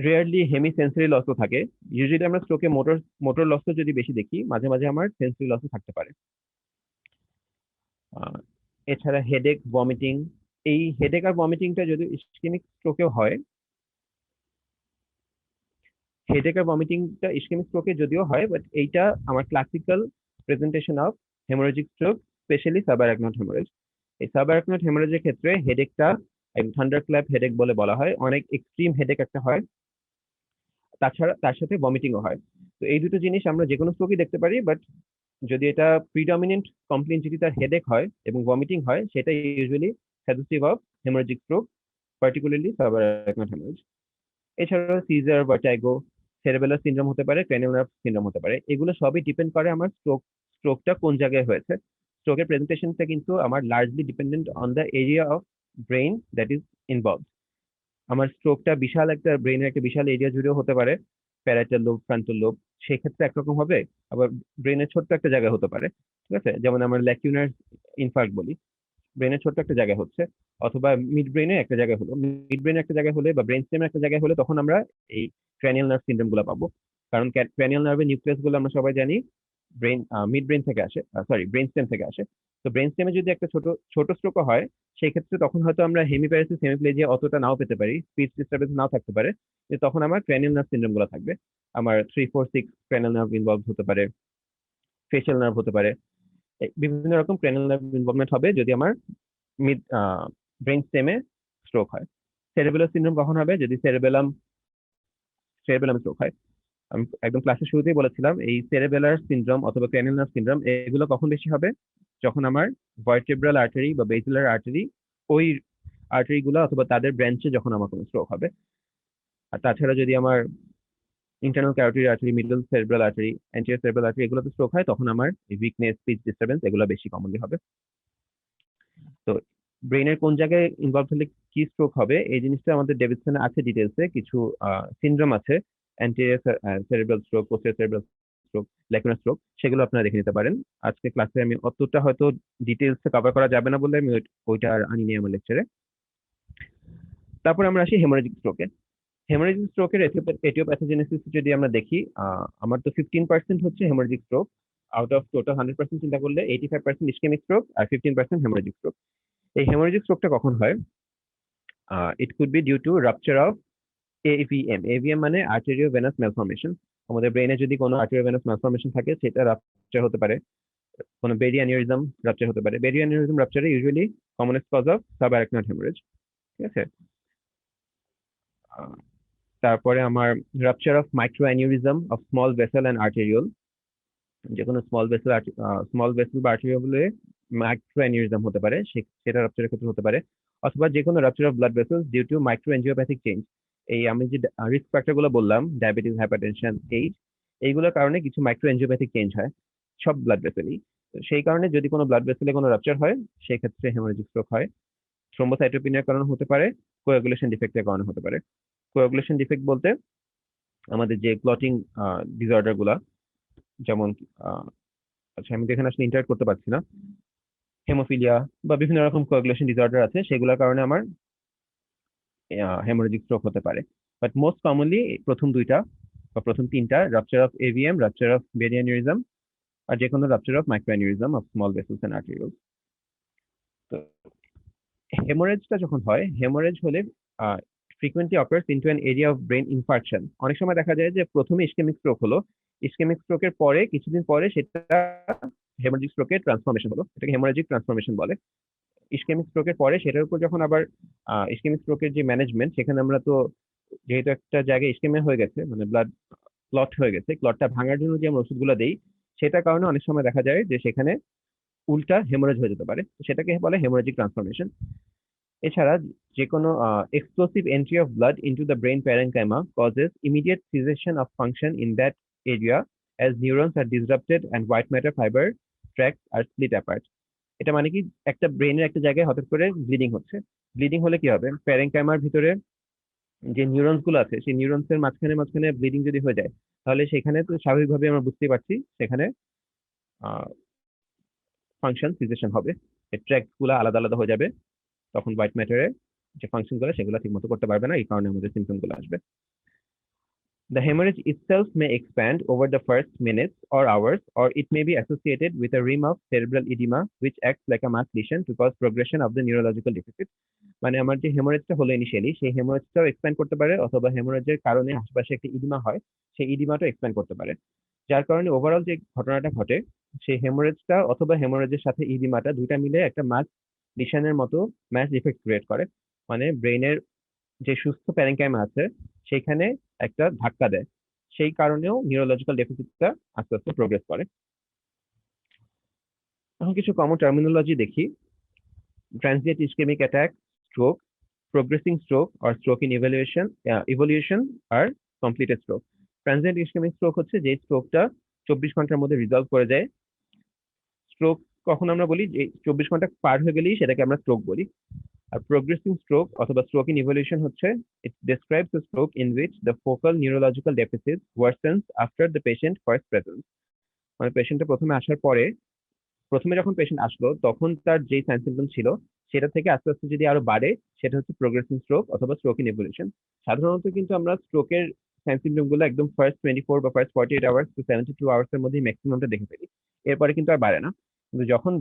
রেয়ারলি হেমি সেন্সরি লসও থাকে। ইউজুয়ালি আমরা স্ট্রোকে মোটর লসও যদি বেশি দেখি, মাঝে মাঝে আমার সেন্সরি লসও থাকতে পারে। এছাড়া হেডেক, ভমিটিং। এই হেডেক আর ভমিটিংটা যদি ইসকেমিক স্ট্রোকেও হয়, হেডেক আর ভমিটিংটা ইসকেমিক স্ট্রোকে যদিও হয়, বাট এইটা আমার classical presentation of haemorrhagic stroke, especially subarachnoid haemorrhage. এই সাবআরাকনয়েড হেমোরেজের ক্ষেত্রে হেডেকটা থান্ডার ক্ল্যাপ হেডেক বলা হয়, অনেক এক্সট্রিম হেডেক একটা হয়, তাছাড়া তার সাথে ভমিটিংও হয়। তো এই দুটো জিনিস আমরা যে কোনো স্ট্রোকই দেখতে পারি, বাট যদি এটা প্রিডমিনেন্ট কমপ্লেইন যদি তার হেডেক হয় এবং ভমিটিং হয়, সেটা usually suggestive of haemorrhagic stroke, particularly subarachnoid haemorrhage. এছাড়াও সিজার, ভার্টাইগো, সেরেবেলার সিনড্রোম হতে পারে, ক্র্যানিয়াল নার্ভ সিনড্রোম হতে পারে। এগুলো সবই ডিপেন্ড করে আমার স্ট্রোকটা কোন জায়গায় হয়েছে। স্ট্রোকের প্রেজেন্টেশনটা কিন্তু আমার largely dependent on the area of brain that is involve. আমার স্ট্রোকটা বিশাল একটা ব্রেইনের একটা বিশাল এরিয়া জুড়েও হতে পারে, প্যারাইটাল লোব, ফ্রন্টাল লোব, সেক্ষেত্রে একরকম হবে। আবার ব্রেনের ছোট্ট একটা জায়গা হতে পারে, ঠিক আছে, যেমন আমরা ল্যাকিউনার ইনফার্ক্ট বলি, ব্রেনের ছোট্ট একটা জায়গায় হচ্ছে, অথবা মিড ব্রেনে একটা জায়গায় হলো। মিড ব্রেনে একটা জায়গায় হলে বা ব্রেন স্টেমে একটা জায়গায় হলে তখন আমরা এই ক্র্যানিয়াল নার্ভ সিনড্রোম গুলো পাবো। কারণ ক্র্যানিয়াল নার্ভের নিউক্লিয়াস গুলো আমরা সবাই জানি ব্রেন, মিড ব্রেন থেকে আসে, সরি ব্রেন স্টেম থেকে আসে। তো ব্রেন স্টেমে যদি একটা ছোট ছোট স্ট্রোক হয়, সেই ক্ষেত্রে তখন হয়তো আমরা হেমিপ্যারেসিস হেমিপ্লেজিয়া অতটা নাও পেতে পারি, স্পিচ ডিস্টারবেন্স নাও থাকতে পারে, যে তখন আমার ক্র্যানিয়াল নার্ভ সিনড্রোম গুলো থাকবে। আমার 3, 4, 6 ক্র্যানিয়াল নার্ভ ইনভলভ হতে পারে, ফেশিয়াল নার্ভ হতে পারে, বিভিন্ন রকম ক্র্যানিয়াল নার্ভ ইনভলভমেন্ট হবে যদি আমার মিড ব্রেন স্টেমে স্ট্রোক হয়। সেরেবেলার সিনড্রোম কখন হবে? যদি সেরেবেলাম স্ট্রোক হয়। আমি একদম ক্লাসের শুরুতেই বলেছিলাম এই সেরেবেলার সিনড্রোম অথবা ক্র্যানিয়াল নার্ভ সিনড্রোম এগুলো কখন বেশি হবে? যখন আমার ভার্টেব্রাল আর্টারি বা বেসিলার আর্টারি, ওই আর্টারি গুলো অথবা তাদের ব্রাঞ্চে যখন আমার কোনো স্ট্রোক হবে। আর তাছাড়া যদি আমার internal carotid artery, middle cerebral artery, anterior cerebral artery এগুলোতে স্ট্রোক হয়, তখন আমার উইকনেস, স্পিচ ডিস্টারবেন্স এগুলো বেশি কমনলি হবে। তো ব্রেনের কোন জায়গায় ইনভলভ হলে কি স্ট্রোক হবে এই জিনিসটা আমাদের ডেভিডসনে আছে ডিটেলসে, কিছু সিনড্রোম আছে, anterior cerebral stroke, posterior cerebral stroke, lacunar stroke, সেগুলো আপনারা দেখে নিতে পারেন। আজকে ক্লাসে আমি অতটা হয়তো ডিটেলসে কভার করা যাবে না বলে আমি ওইটা আর আনিনি আমার লেকচারে। তারপর আমরা আসি হেমোরেজিক স্ট্রোকে। হেমোরেজিক স্ট্রোকের এটিওপ্যাথোজেনেসিস যদি আমরা দেখি, আমার তো 15% হচ্ছে haemorrhagic stroke. Out of total 100% চিন্তা করলে 85% ইসকেমিক স্ট্রোক আর 15% হেমোরেজিক স্ট্রোক। এই হেমোরেজিক স্ট্রোকটা কখন হয়? It could be due to rupture of AVM. AVM মানে আর্টেরিওভেনাস ম্যালফরমেশন। আমাদের ব্রেনে যদি কোনো আর্টেরিওভেনাস ম্যালফরমেশন থাকে সেটা রাপচার হতে পারে, কোনো বেরি অ্যানিউরিজম রাপচার হতে পারে। বেরি অ্যানিউরিজম রাপচারে usually commonest cause of subarachnoid haemorrhage, ঠিক আছে। আহ, তারপরে আমার rupture of micro aneurysm of small vessel and arteriole, যে কোনো স্মল ভেসেল বা আর্টেরিওলে মাইক্রো অ্যানিউরিজম হতে পারে, সেটা রাপচারের ক্ষেত্রে হতে পারে। অথবা যে কোনো rupture of blood vessels due to micro angiopathic change. এই আমি যে রিস্ক ফ্যাক্টর গুলো বললাম, ডায়াবেটিস, হাইপারটেনশন, এইজ, এইগুলোর কারণে কিছু মাইক্রো এনজিওপ্যাথিক চেঞ্জ হয় সব ব্লাড ভেসেলই। সেই কারণে যদি কোনো ব্লাড ভেসেলে কোনো রাপচার হয়, সেক্ষেত্রে হেমোরেজিক স্ট্রোক হয়। থ্রোম্বোসাইটোপিনিয়ার কারণে হতে পারে, কোয়াগুলেশন ডিফেক্টের কারণে হতে পারে। কোয়াগুলেশন ডিফেক্ট বলতে আমাদের যে ক্লটিং ডিসঅর্ডার গুলা, যেমন আচ্ছা আমি তো এখানে আসলে ইন্টারেক্ট করতে পারছি না, হেমোফিলিয়া বা বিভিন্ন রকম কোয়াগুলেশন ডিসঅর্ডার আছে, সেগুলোর কারণে আমার হেমোরেজিক স্ট্রোক হতে পারে। বাট মোস্ট কমনলি প্রথম দুইটা বা প্রথম তিনটা, rupture of AVM, rupture of berry aneurysm, আর যে কোনো rupture of micro aneurysm of small vessels and arterioles. তো হেমোরেজটা যখন হয়, হেমোরেজ হলে frequently occurs into an area of brain infarction। অনেক সময় দেখা যায় যে প্রথমে ইসকেমিক স্ট্রোক হলো, ইসকেমিক স্ট্রোকের পরে কিছুদিন পরে সেটা হেমোরেজিক স্ট্রোকের ট্রান্সফরমেশন হলো, এটাকে হেমোরেজিক ট্রান্সফরমেশন বলে। ইসকেমিক স্ট্রোকের পরে সেটার উপর যখন আবার ইসকেমিক স্ট্রোকের যে ম্যানেজমেন্ট, সেখানে আমরা তো যেহেতু একটা জায়গায় ইসকেমিয়া হয়ে গেছে, মানে ব্লাড ক্লট হয়ে গেছে, ক্লটটা ভাঙার জন্য যে আমরা ওষুধগুলো দেই, সেটার কারণে অনেক সময় দেখা যায় যে সেখানে উল্টা হেমোরেজ হয়ে যেতে পারে, সেটাকে বলে হেমোরেজিক ট্রান্সফরমেশন। এছাড়া যে কোনো explosive entry of blood into the brain parenchyma causes immediate cessation of function in that area as neurons are disrupted and white matter fiber tracts are split apart। এটা মানে কি, একটা ব্রেনের একটা জায়গায় হঠাৎ করে ব্লিডিং হচ্ছে, ব্লিডিং হলে কি হবে, প্যারেনকাইমার ভিতরে যে নিউরনস গুলো আছে সেই নিউরনস এর মাঝখানে মাঝখানে ব্লিডিং যদি হয়ে যায়, তাহলে সেখানে তো স্বাভাবিকভাবে আমরা বুঝতেই পারছি সেখানে ফাংশন সিজেশন হবে, ট্র্যাক্ট গুলো আলাদা আলাদা হয়ে যাবে, তখন হোয়াইট ম্যাটারের যে ফাংশন গুলো সেগুলো ঠিক মতো করতে পারবে না, এই কারণে আমাদের সিমটম গুলো আসবে। The hemorrhage itself may expand over the first minutes or hours, or it may be associated with a rim of cerebral edema, which acts like a mass lesion to cause progression of the neurological deficit। মানে আমার যে হেমোরেজটা হলো initially, সেই হেমোরেজটাও expand করতে পারে, অথবা হেমোরেজের কারণে আশেপাশে একটা ইডিমা হয়, সেই ইডিমাটাও এক্সপ্যান্ড করতে পারে, যার কারণে ওভারঅল যে ঘটনাটা ঘটে, সেই হেমোরেজটা অথবা হেমোরেজের সাথে ইডিমাটা দুইটা মিলে একটা মাস লিশনের মতো ম্যাস ইফেক্ট ক্রিয়েট করে। মানে ব্রেনের যে সুস্থ প্যারেনকাইমা আছে সেখানে একটা ধাক্কা দেয়, সেই কারণেও নিউরোলজিক্যাল ডেফিসিটটা আস্তে আস্তে প্রোগ্রেস করে। এখন কিছু কমন টার্মিনোলজি দেখি। Transient ischaemic attack, stroke, progressing stroke or stroke in evolution আর completed stroke. Transient ischaemic stroke হচ্ছে যে স্ট্রোকটা 24 ঘন্টার মধ্যে রিজলভ করে যায়। স্ট্রোক কখন আমরা বলি, যে 24 ঘন্টা পার হয়ে গেলেই সেটাকে আমরা স্ট্রোক বলি। আর প্রোগ্রেসিং স্ট্রোক অথবা স্ট্রোক ইন ইভলিউশন হচ্ছে ইট describes a stroke in which the focal neurological deficit worsens after the patient first presence। মানে পেশেন্টটা প্রথমে আসার পরে, প্রথমে যখন পেশেন্ট আসলো তখন তার যে সাইন সিম্পটম ছিল সেটা থেকে আস্তে আস্তে যদি আরো বাড়ে সেটা হচ্ছে প্রোগ্রেসিং স্ট্রোক অথবা স্ট্রোক ইন ইভলিউশন। সাধারণত কিন্তু আমরা স্ট্রোকের সাইন সিম্পটম গুলো একদম ফার্স্ট 24 বা ফার্স্ট 48 আওয়ার্স টু 72 আওয়ার্স এর মধ্যে ম্যাক্সিমামটা দেখে ফেলি, এরপরে কিন্তু আর বাড়ে না। কিন্তু যখন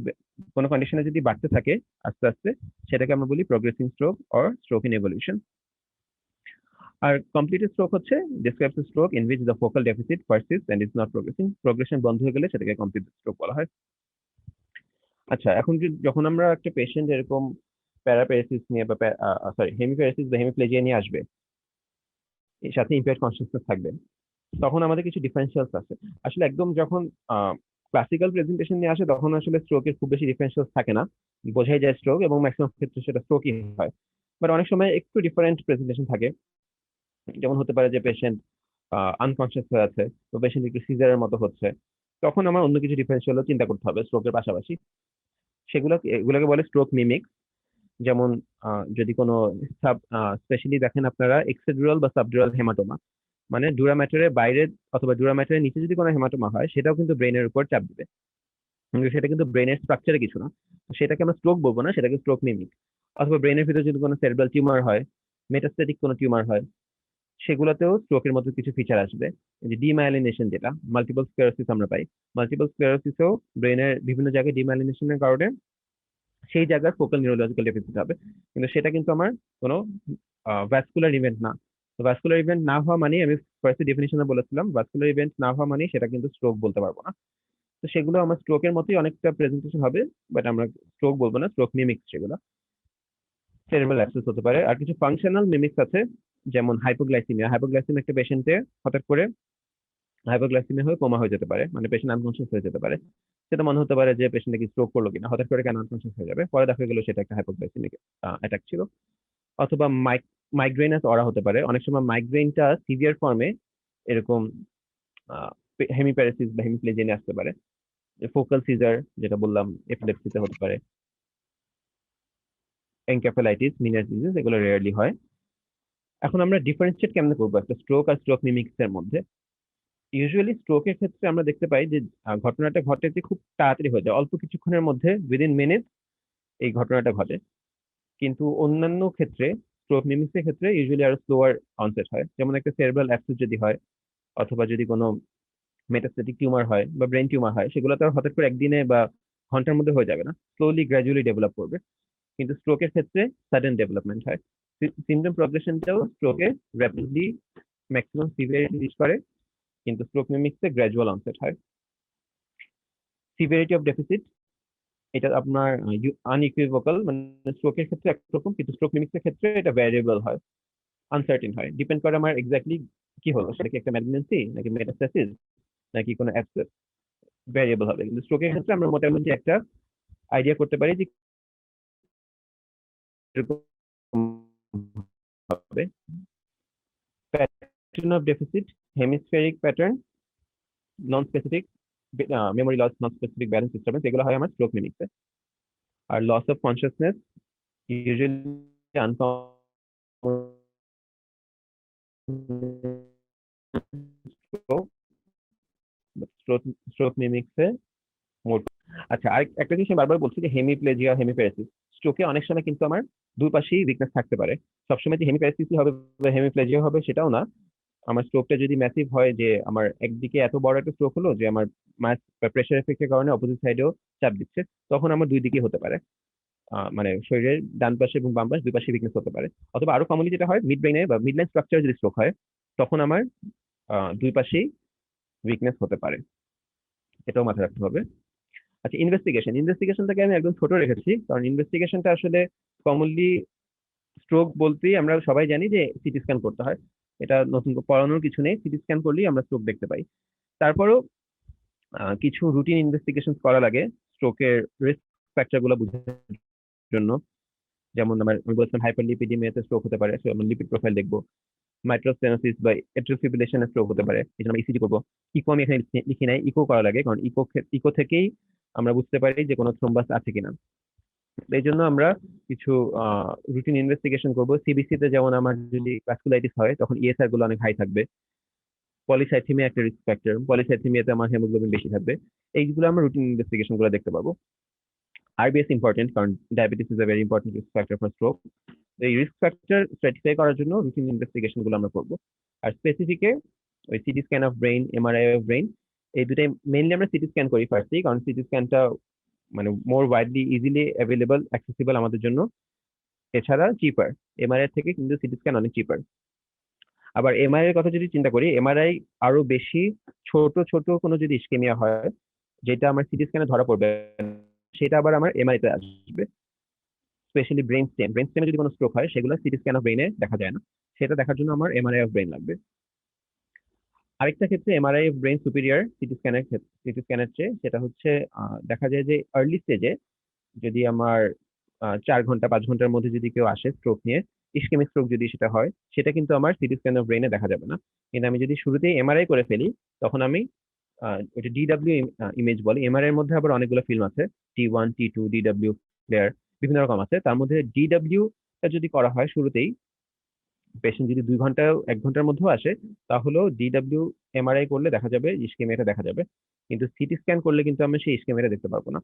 কোনো কন্ডিশনে যদি বাড়তে থাকে আস্তে আস্তে, সেটাকে আমরা বলি progressing stroke or stroke in evolution. আর কমপ্লিট স্ট্রোক হচ্ছে describes stroke in which the focal deficit persist and is not progressing. Progression বন্ধ হয়ে গেলে সেটাকে কমপ্লিট স্ট্রোক বলা হয়। আচ্ছা, এখন যখন আমরা একটা পেশেন্ট এরকম প্যারাপ্যারাসিস নিয়ে বা সরি হেমিপ্যারাসিস বা হেমিপ্লেজিয়া নিয়ে আসবে, এর সাথে ইম্পেয়ার্ড কনসিয়াসনেস থাকবে, তখন আমাদের কিছু ডিফারেন্সিয়ালস আছে। আসলে একদম যখন ক্লাসিক্যাল প্রেজেন্টেশন নিয়ে আসে তখন আসলে স্ট্রোকের খুব বেশি ডিফারেন্সিয়ালস থাকে না, বোঝাই যায় স্ট্রোক, এবং ম্যাক্সিমাম ক্ষেত্রে সেটা স্ট্রোকই হয়। বাট অনেক সময় একটু ডিফারেন্ট প্রেজেন্টেশন থাকে, যেমন হতে পারে যে পেশেন্ট আনকনসিয়াস হয়ে আছে, তো পেশেন্ট একটু সিজারের মতো হচ্ছে, তখন আমার অন্য কিছু ডিফারেন্সিয়াল চিন্তা করতে হবে স্ট্রোকের পাশাপাশি। এগুলোকে বলে স্ট্রোক মিমিক। যেমন যদি কোনো সাব স্পেশালি দেখেন আপনারা এক্সেডুরাল বা সাবডুরাল হেমাটোমা, মানে ডুরা ম্যাটারের বাইরে অথবা ডুরা ম্যাটারের নিচে যদি কোনো হেমাটোমা হয় সেটাও কিন্তু ব্রেনের উপর চাপ দিবে, কিন্তু সেটা কিন্তু ব্রেনের স্ট্রাকচারে কিছু না, তো সেটাকে আমরা স্ট্রোক বলবো না, সেটাকে স্ট্রোক মিমিক। অথবা ব্রেনের ভিতরে যদি কোনো সেরেব্রাল টিউমার হয়, মেটাস্ট্যাটিক কোনো টিউমার হয়, সেগুলোতেও স্ট্রোকের মতো কিছু ফিচার আসবে। এই যে ডিমাইলিনেশন, যেটা মাল্টিপল স্ক্লেরোসিস আমরা পাই, মাল্টিপল স্ক্লেরোসিসেও ব্রেনের বিভিন্ন জায়গায় ডিমাইলিনেশনের কারণে সেই জায়গার ফোকাল নিউরোলজিক্যাল ডেফিসিট হবে, কিন্তু সেটা কিন্তু আমার কোনো ভ্যাসকুলার ইভেন্ট না। তো ভ্যাসকুলার ইভেন্ট না হওয়া মানে, আমি ফার্স্ট ডেফিনিশনে বলেছিলাম, ভ্যাসকুলার ইভেন্ট না হওয়া মানে সেটা কিন্তু স্ট্রোক বলতে পারবো না। তো সেগুলো আমার স্ট্রোকের মতোই অনেকটা প্রেজেন্টেশন হবে, বাট আমরা স্ট্রোক বলবো না, স্ট্রোক মিমিক্স সেগুলো। সেরেব্রাল অ্যাক্সেস হতে পারে। আর কিছু ফাংশনাল মিমিক্স আছে, যেমন হাইপোগ্লাইসিমিয়া। হাইপোগ্লাইসিমিয়া একটা পেশেন্টে হঠাৎ করে হাইপোগ্লাইসিমিয়া হয়ে কোমা হয়ে যেতে পারে, মানে পেশেন্ট আনকনসিয়াস হয়ে যেতে পারে। সেটা মনে হতে পারে যে পেশেন্ট কি স্ট্রোক করলো কিনা, হঠাৎ করে কেন আনকনসিয়াস হয়ে যাবে, পরে দেখা গেল সেটা একটা হাইপোগ্লাইসিমিক অ্যাটাক ছিল। অথবা মাইগ্রেনাস অরা হতে পারে, অনেক সময় মাইগ্রেনটা সিভিয়ার ফর্মে এরকম হেমিপ্যারাসিস বা হেমিপ্লেজিয়া আসতে পারে। ফোকাল সিজার যেটা বললাম, এপিলেপসিতে হতে পারে, এনকেফেলাইটিস, মিনাস ডিজিজ, এগুলো রেয়ারলি হয়। এখন আমরা ডিফারেন্সিয়েট কেমনে করবো একটা স্ট্রোক আর স্ট্রোক মিমিক্স এর মধ্যে? ইউজুয়ালি স্ট্রোকের ক্ষেত্রে আমরা দেখতে পাই যে ঘটনাটা ঘটে যে খুব তাড়াতাড়ি হয়ে যায়, অল্প কিছুক্ষণের মধ্যে, উইদিন মিনিট এই ঘটনাটা ঘটে। কিন্তু অন্যান্য ক্ষেত্রে, স্ট্রোক মিমিক্স এর ক্ষেত্রে ইউজুয়ালি আরো স্লোয়ার অনসেট হয়। যেমন একটা সেরেব্রাল অ্যাক্সিস যদি হয়, অথবা যদি কোনো মেটাস্ট্যাটিক টিউমার হয় বা ব্রেন টিউমার হয়, সেগুলো তো আর হঠাৎ করে একদিনে বা ঘন্টার মধ্যে হয়ে যাবে না, স্লোলি গ্র্যাজুয়ালি ডেভেলপ করবে। কিন্তু স্ট্রোকের ক্ষেত্রে সাডেন ডেভেলপমেন্ট হয়। সিমটম প্রগ্রেশনটাও স্ট্রোকে র্যাপিডলি ম্যাক্সিমাম সিভিয়ারিটি রিচ করে, কিন্তু স্ট্রোক মিমিক্সে গ্র্যাজুয়াল অনসেট হয়। সিভিয়ারিটি অফ ডেফিসিট, এটা আপনার আনইকুইভোকাল, মানে স্ট্রোকের ক্ষেত্রে একরকম, কিন্তু স্ট্রোক মিমিক্সের ক্ষেত্রে এটা ভ্যারিয়েবল হয়, আনসার্টেন হয়, ডিপেন্ড করে আমার এক্স্যাক্টলি কি হলো, সেটা কি একটা ম্যালিগন্যান্সি নাকি মেটাস্ট্যাসিস নাকি কোনো অ্যাবসেস, ভ্যারিয়েবল হবে। কিন্তু স্ট্রোকের ক্ষেত্রে আমরা মোটামুটি একটা আইডিয়া করতে পারি যে এরকম হবে। Pattern of deficit, hemispheric pattern, non specific memory loss, non specific balance disturbance, এগুলো হয় আমার স্ট্রোক মিমিক্সে। আর loss of consciousness usually stroke মিমিক্সে মোট। আচ্ছা, আর একটা জিনিস আমি বারবার বলছি যে হেমিপ্লেজিয়া, হেমিপ্যারাসিস, স্ট্রোকে অনেক সময় কিন্তু আমার দুই পাশেই উইকনেস থাকতে পারে। সবসময় যে হেমিপ্যারাসিস হবে বা হেমিপ্লেজিয়া হবে সেটাও না। আমার স্ট্রোকটা যদি ম্যাসিভ হয়, যে আমার একদিকে এত বড় একটা স্ট্রোক হলো যে আমার মাস প্রেশার এফেক্টের কারণে অপোজিট সাইডেও চাপ দিচ্ছে, তখন আমার দুই দিকে হতে পারে, মানে শরীরের ডান পাশে এবং বাম পাশে দুই পাশে উইকনেস হতে পারে। অথবা আরো কমনলি যেটা হয়, মিড ব্রেনে বা মিডলাইন স্ট্রাকচারে যদি স্ট্রোক হয়, তখন আমার দুই পাশেই উইকনেস হতে পারে, এটাও মাথায় রাখতে হবে। আচ্ছা, ইনভেস্টিগেশনটাকে আমি একদম ছোট রেখেছি, কারণ ইনভেস্টিগেশনটা আসলে কমনলি স্ট্রোক বলতেই আমরা সবাই জানি যে সিটি স্ক্যান করতে হয়। এটা নতুন করে পড়ানোর কিছু নেই, সিটি স্ক্যান করলেই আমরা স্ট্রোক দেখতে পাই। তারপরেও কিছু রুটিন ইনভেস্টিগেশন করা লাগে স্ট্রোকের রিস্ক ফ্যাক্টর গুলো বোঝার জন্য। যেমন আমি বলছিলাম হাইপারলিপিডিমিয়াতে স্ট্রোক হতে পারে, সো আমরা লিপিড প্রোফাইল দেখবো। মাইট্রোস্টেনোসিস বা এট্রিয়াল ফিব্রিলেশনে স্ট্রোক হতে পারে, এই জন্য আমরা ইসিজি করবো। ইকো আমি এখানে লিখি নাই, ইকো করা লাগে, কারণ ইকো থেকেই আমরা বুঝতে পারি যে কোনো থ্রোম্বাস আছে কিনা। এই জন্য আমরা কিছু রুটিন ইনভেস্টিগেশন করব। সিবিসি তে যেমন আমার যদি ভ্যাসকুলাইটিস হয় তখন ইএসআর গুলো অনেক হাই থাকবে। পলিসাইথেমিয়া একটা রিস্ক ফ্যাক্টর, পলিসাইথেমিয়াতে আমার হেমোগ্লোবিন বেশি থাকবে। এইগুলো আমরা রুটিন ইনভেস্টিগেশন গুলো দেখতে পাবো। আরবিএস ইম্পর্টেন্ট, কারণ diabetes is a very important risk factor for stroke. এই রিস্ক ফ্যাক্টর স্ট্র্যাটিফাই করার জন্য রুটিন ইনভেস্টিগেশন গুলো আমরা করবো। আর স্পেসিফিকে ওই city scan of brain, MRI of brain, এই দুটাই মেইনলি আমরা সিটি স্ক্যান করি ফার্স্টলি, কারণ সিটি স্ক্যানটা মানে মোর ওয়াইডলি ইজিলি অ্যাভেলেবল, অ্যাক্সেসিবল আমাদের জন্য। এছাড়া চিপার, এমআরআই থেকে কিন্তু সিটি স্ক্যান অনেক চিপার। আবার এমআরআই এর কথা যদি চিন্তা করি, এমআরআই আরো বেশি ছোট ছোট কোনো যদি ইসকেমিয়া হয় যেটা আমার সিটি স্ক্যানে ধরা পড়বে না, সেটা আবার আমার এমআরআই তে আসবে। স্পেশালি ব্রেন স্টেমে যদি কোনো স্ট্রোক হয় সেগুলো সিটি স্ক্যান অফ ব্রেইনে দেখা যায় না, সেটা দেখার জন্য আমার এমআরআই অফ ব্রেইন লাগবে। আরেকটা ক্ষেত্রে MRI of brain superior CT স্ক্যানের চেয়ে, সেটা হচ্ছে দেখা যায় যে আর্লি স্টেজে যদি আমার 4 ঘন্টা 5 ঘন্টার মধ্যে যদি কেউ আসে স্ট্রোক নিয়ে, ইসকেমিক স্ট্রোক যদি সেটা হয়, সেটা কিন্তু আমার সিটি স্ক্যান অফ ব্রেইনে দেখা যাবে না। কিন্তু আমি যদি শুরুতেই এমআরআই করে ফেলি, তখন আমি ওইটা ডিডাব্লিউ ইমেজ বলে। এমআরআই এর মধ্যে আবার অনেকগুলো ফিল্ম আছে, T1 T2 ডিডাব্লিউ প্লেয়ার, বিভিন্ন রকম আছে। তার মধ্যে ডিডাব্লিউ টা যদি করা হয় শুরুতেই, পেশেন্ট যদি 2 ঘন্টা 1 ঘন্টার মধ্যেও আসে, তাহলেও ডিডাব্লিউ এমআরআই করলে দেখা যাবে ইসকেমিয়াটা দেখা যাবে। কিন্তু সিটি স্ক্যান করলে কিন্তু আমরা সেই ইসকেমিয়াটা দেখতে পারবো না।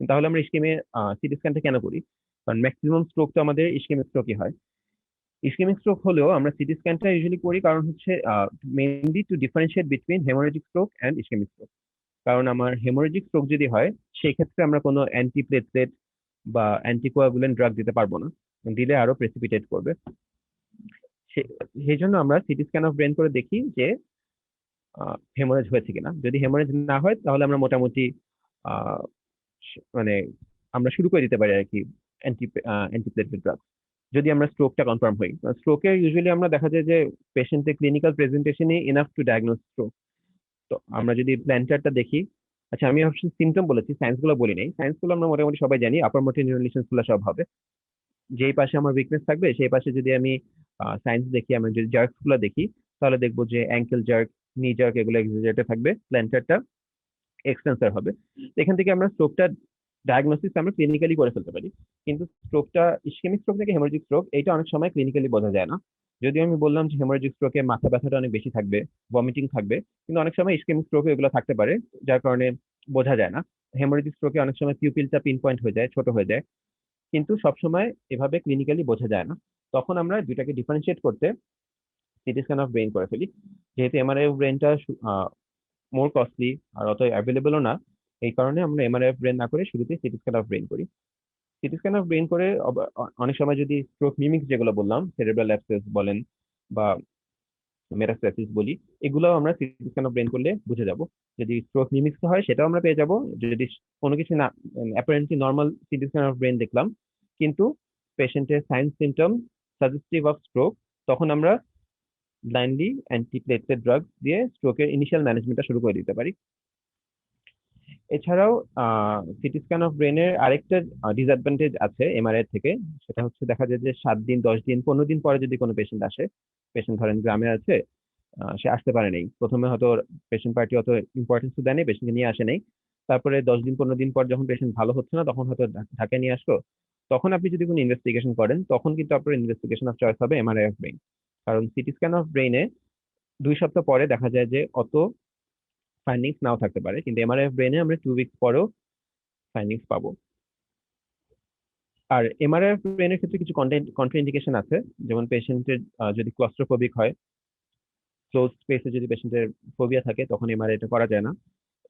তাহলে আমরা ইসকেমিয়া সিটি স্ক্যানটা কেন করি? কারণ ম্যাক্সিমাম স্ট্রোক তো আমাদের ইসকেমিক স্ট্রোকই হয়। ইসকেমিক স্ট্রোক হলেও আমরা সিটি স্ক্যানটা ইউজুয়ালি করি, কারণ হচ্ছে mainly to differentiate between haemorrhagic stroke and ischaemic stroke. কারণ আমার হেমোরেজিক স্ট্রোক যদি হয়, সেই ক্ষেত্রে আমরা কোনো অ্যান্টিপ্লেটলেট বা অ্যান্টিকোয়াগুলেন্ট ড্রাগ দিতে পারবো না, দিলে আরো প্রেসিপিটেট করবে। সেই জন্য আমরা সিটি স্ক্যান অফ ব্রেন করে দেখি যে হেমোরেজ হয়েছে কিনা। যদি হেমোরেজ না হয় তাহলে আমরা মোটামুটি আহ, মানে আমরা শুরু করে দিতে পারি আর কি অ্যান্টিপ্লেটলেট ড্রাগ, যদি আমরা স্ট্রোকটা কনফার্ম হই। স্ট্রোকে ইউজুয়ালি আমরা দেখা যায় যে পেশেন্টের ক্লিনিক্যাল প্রেজেন্টেশনই এনাফ টু ডায়াগনোস স্ট্রোক। তো আমরা যদি প্ল্যান্টারটা দেখি, আচ্ছা আমি অবশ্যই সিমটম বলেছি, সায়েন্স গুলো বলি নাই। সায়েন্স গুলো আমরা মোটামুটি সবাই জানি, আপার মোটর নিউরন লিশনস গুলো সব হবে। যেই পাশে আমার উইকনেস থাকবে সেই পাশে যদি আমি সায়েন্স দেখি, আমি যদি জার্কস গুলো দেখি, তাহলে দেখবো যে অ্যাঙ্কেল জার্ক, নি জার্ক, এগুলো এক্সাজারেটেড থাকবে, প্ল্যান্টারটা এক্সটেন্সর হবে। তো এখান থেকে আমরা স্ট্রোকটা ডায়াগনোসিস আমরা ক্লিনিক্যালি করে ফেলতে পারি। কিন্তু স্ট্রোকটা ইসকেমিক স্ট্রোক থেকে হেমোরেজিক স্ট্রোক, এইটা অনেক সময় ক্লিনিক্যালি বোঝা যায় না। যদিও আমি বললাম যে হেমোরেজিক স্ট্রোকে মাথা ব্যথাটা অনেক বেশি থাকবে, ভমিটিং থাকবে, কিন্তু অনেক সময় ইসকেমিক স্ট্রোকে এগুলো থাকতে পারে, যার কারণে বোঝা যায় না। হেমোরেজিক স্ট্রোকে অনেক সময় পিউপিলটা পিন পয়েন্ট হয়ে যায়, ছোট হয়ে যায়, কিন্তু সবসময় এভাবে ক্লিনিক্যালি বোঝা যায় না। তখন আমরা দুইটাকে ডিফারেন্সিয়েট করতে সিটি স্ক্যান অফ ব্রেন করে ফেলি। যেহেতু এমআরআই অফ ব্রেনটা মোর কস্টলি আর অত অ্যাভেলেবলও না, এই কারণে আমরা এমআরআই অফ ব্রেন না করে শুরুতে সিটি স্ক্যান অফ ব্রেন করি। সিটি স্ক্যান অফ ব্রেন করে অনেক সময় যদি স্ট্রোক মিমিক্স যেগুলো বললাম, সেরেব্রাল অ্যাবসেস বলেন বা মেটাস্ট্যাসিস বলি, এগুলোও আমরা সিটি স্ক্যান অফ ব্রেন করলে বুঝে যাব। যদি স্ট্রোক মিমিক্স হয় সেটাও আমরা পেয়ে যাব। যদি কোনো কিছু না, apparently normal CT scan of brain দেখলাম কিন্তু পেশেন্টের sign symptom suggestive of stroke, তখন আমরা ব্লাইন্ডলি অ্যান্টিপ্লেটলেট ড্রাগ দিয়ে স্ট্রোকের ইনিশিয়াল ম্যানেজমেন্টটা শুরু করে দিতে পারি। এছাড়াও সিটি স্ক্যান অফ ব্রেনের আরেকটা ডিসঅ্যাডভান্টেজ আছে এমআরআই থেকে, সেটা হচ্ছে দেখা যায় যে 7 দিন 10 দিন 15 দিন পরে যদি কোনো পেশেন্ট আসে, পেশেন্ট ধরেন গ্রামে আছে, সে আসতে পারে নাই, প্রথমে হয়তো পেশেন্ট পার্টি অত ইম্পর্টেন্স তো দেয়নি, পেশেন্টকে নিয়ে আসে নাই, তারপরে 10 দিন 15 দিন পর যখন পেশেন্ট ভালো হচ্ছে না, তখন হয়তো ঢাকায় নিয়ে আসলো, তখন আপনি যদি কোনো ইনভেস্টিগেশন করেন, তখন কিন্তু আপনার ইনভেস্টিগেশন অফ চয়েস হবে এমআরআই অফ ব্রেন। কারণ সিটি স্ক্যান অফ ব্রেনে 2 সপ্তাহ পরে দেখা যায় যে অত ফাইন্ডিংস নাও থাকতে পারে, কিন্তু এমআরআই অফ ব্রেনে আমরা 2 উইকস পরেও ফাইন্ডিংস পাবো। আর এমআরআই ব্রেনের ক্ষেত্রে কিছু কন্ট্রাইন্ডিকেশন আছে, যেমন পেশেন্টের যদি ক্লস্ট্রোফোবিক হয়, ক্লোজ স্পেসে যদি পেশেন্টের ফোবিয়া থাকে, তখন এমআরআইটা করা যায় না।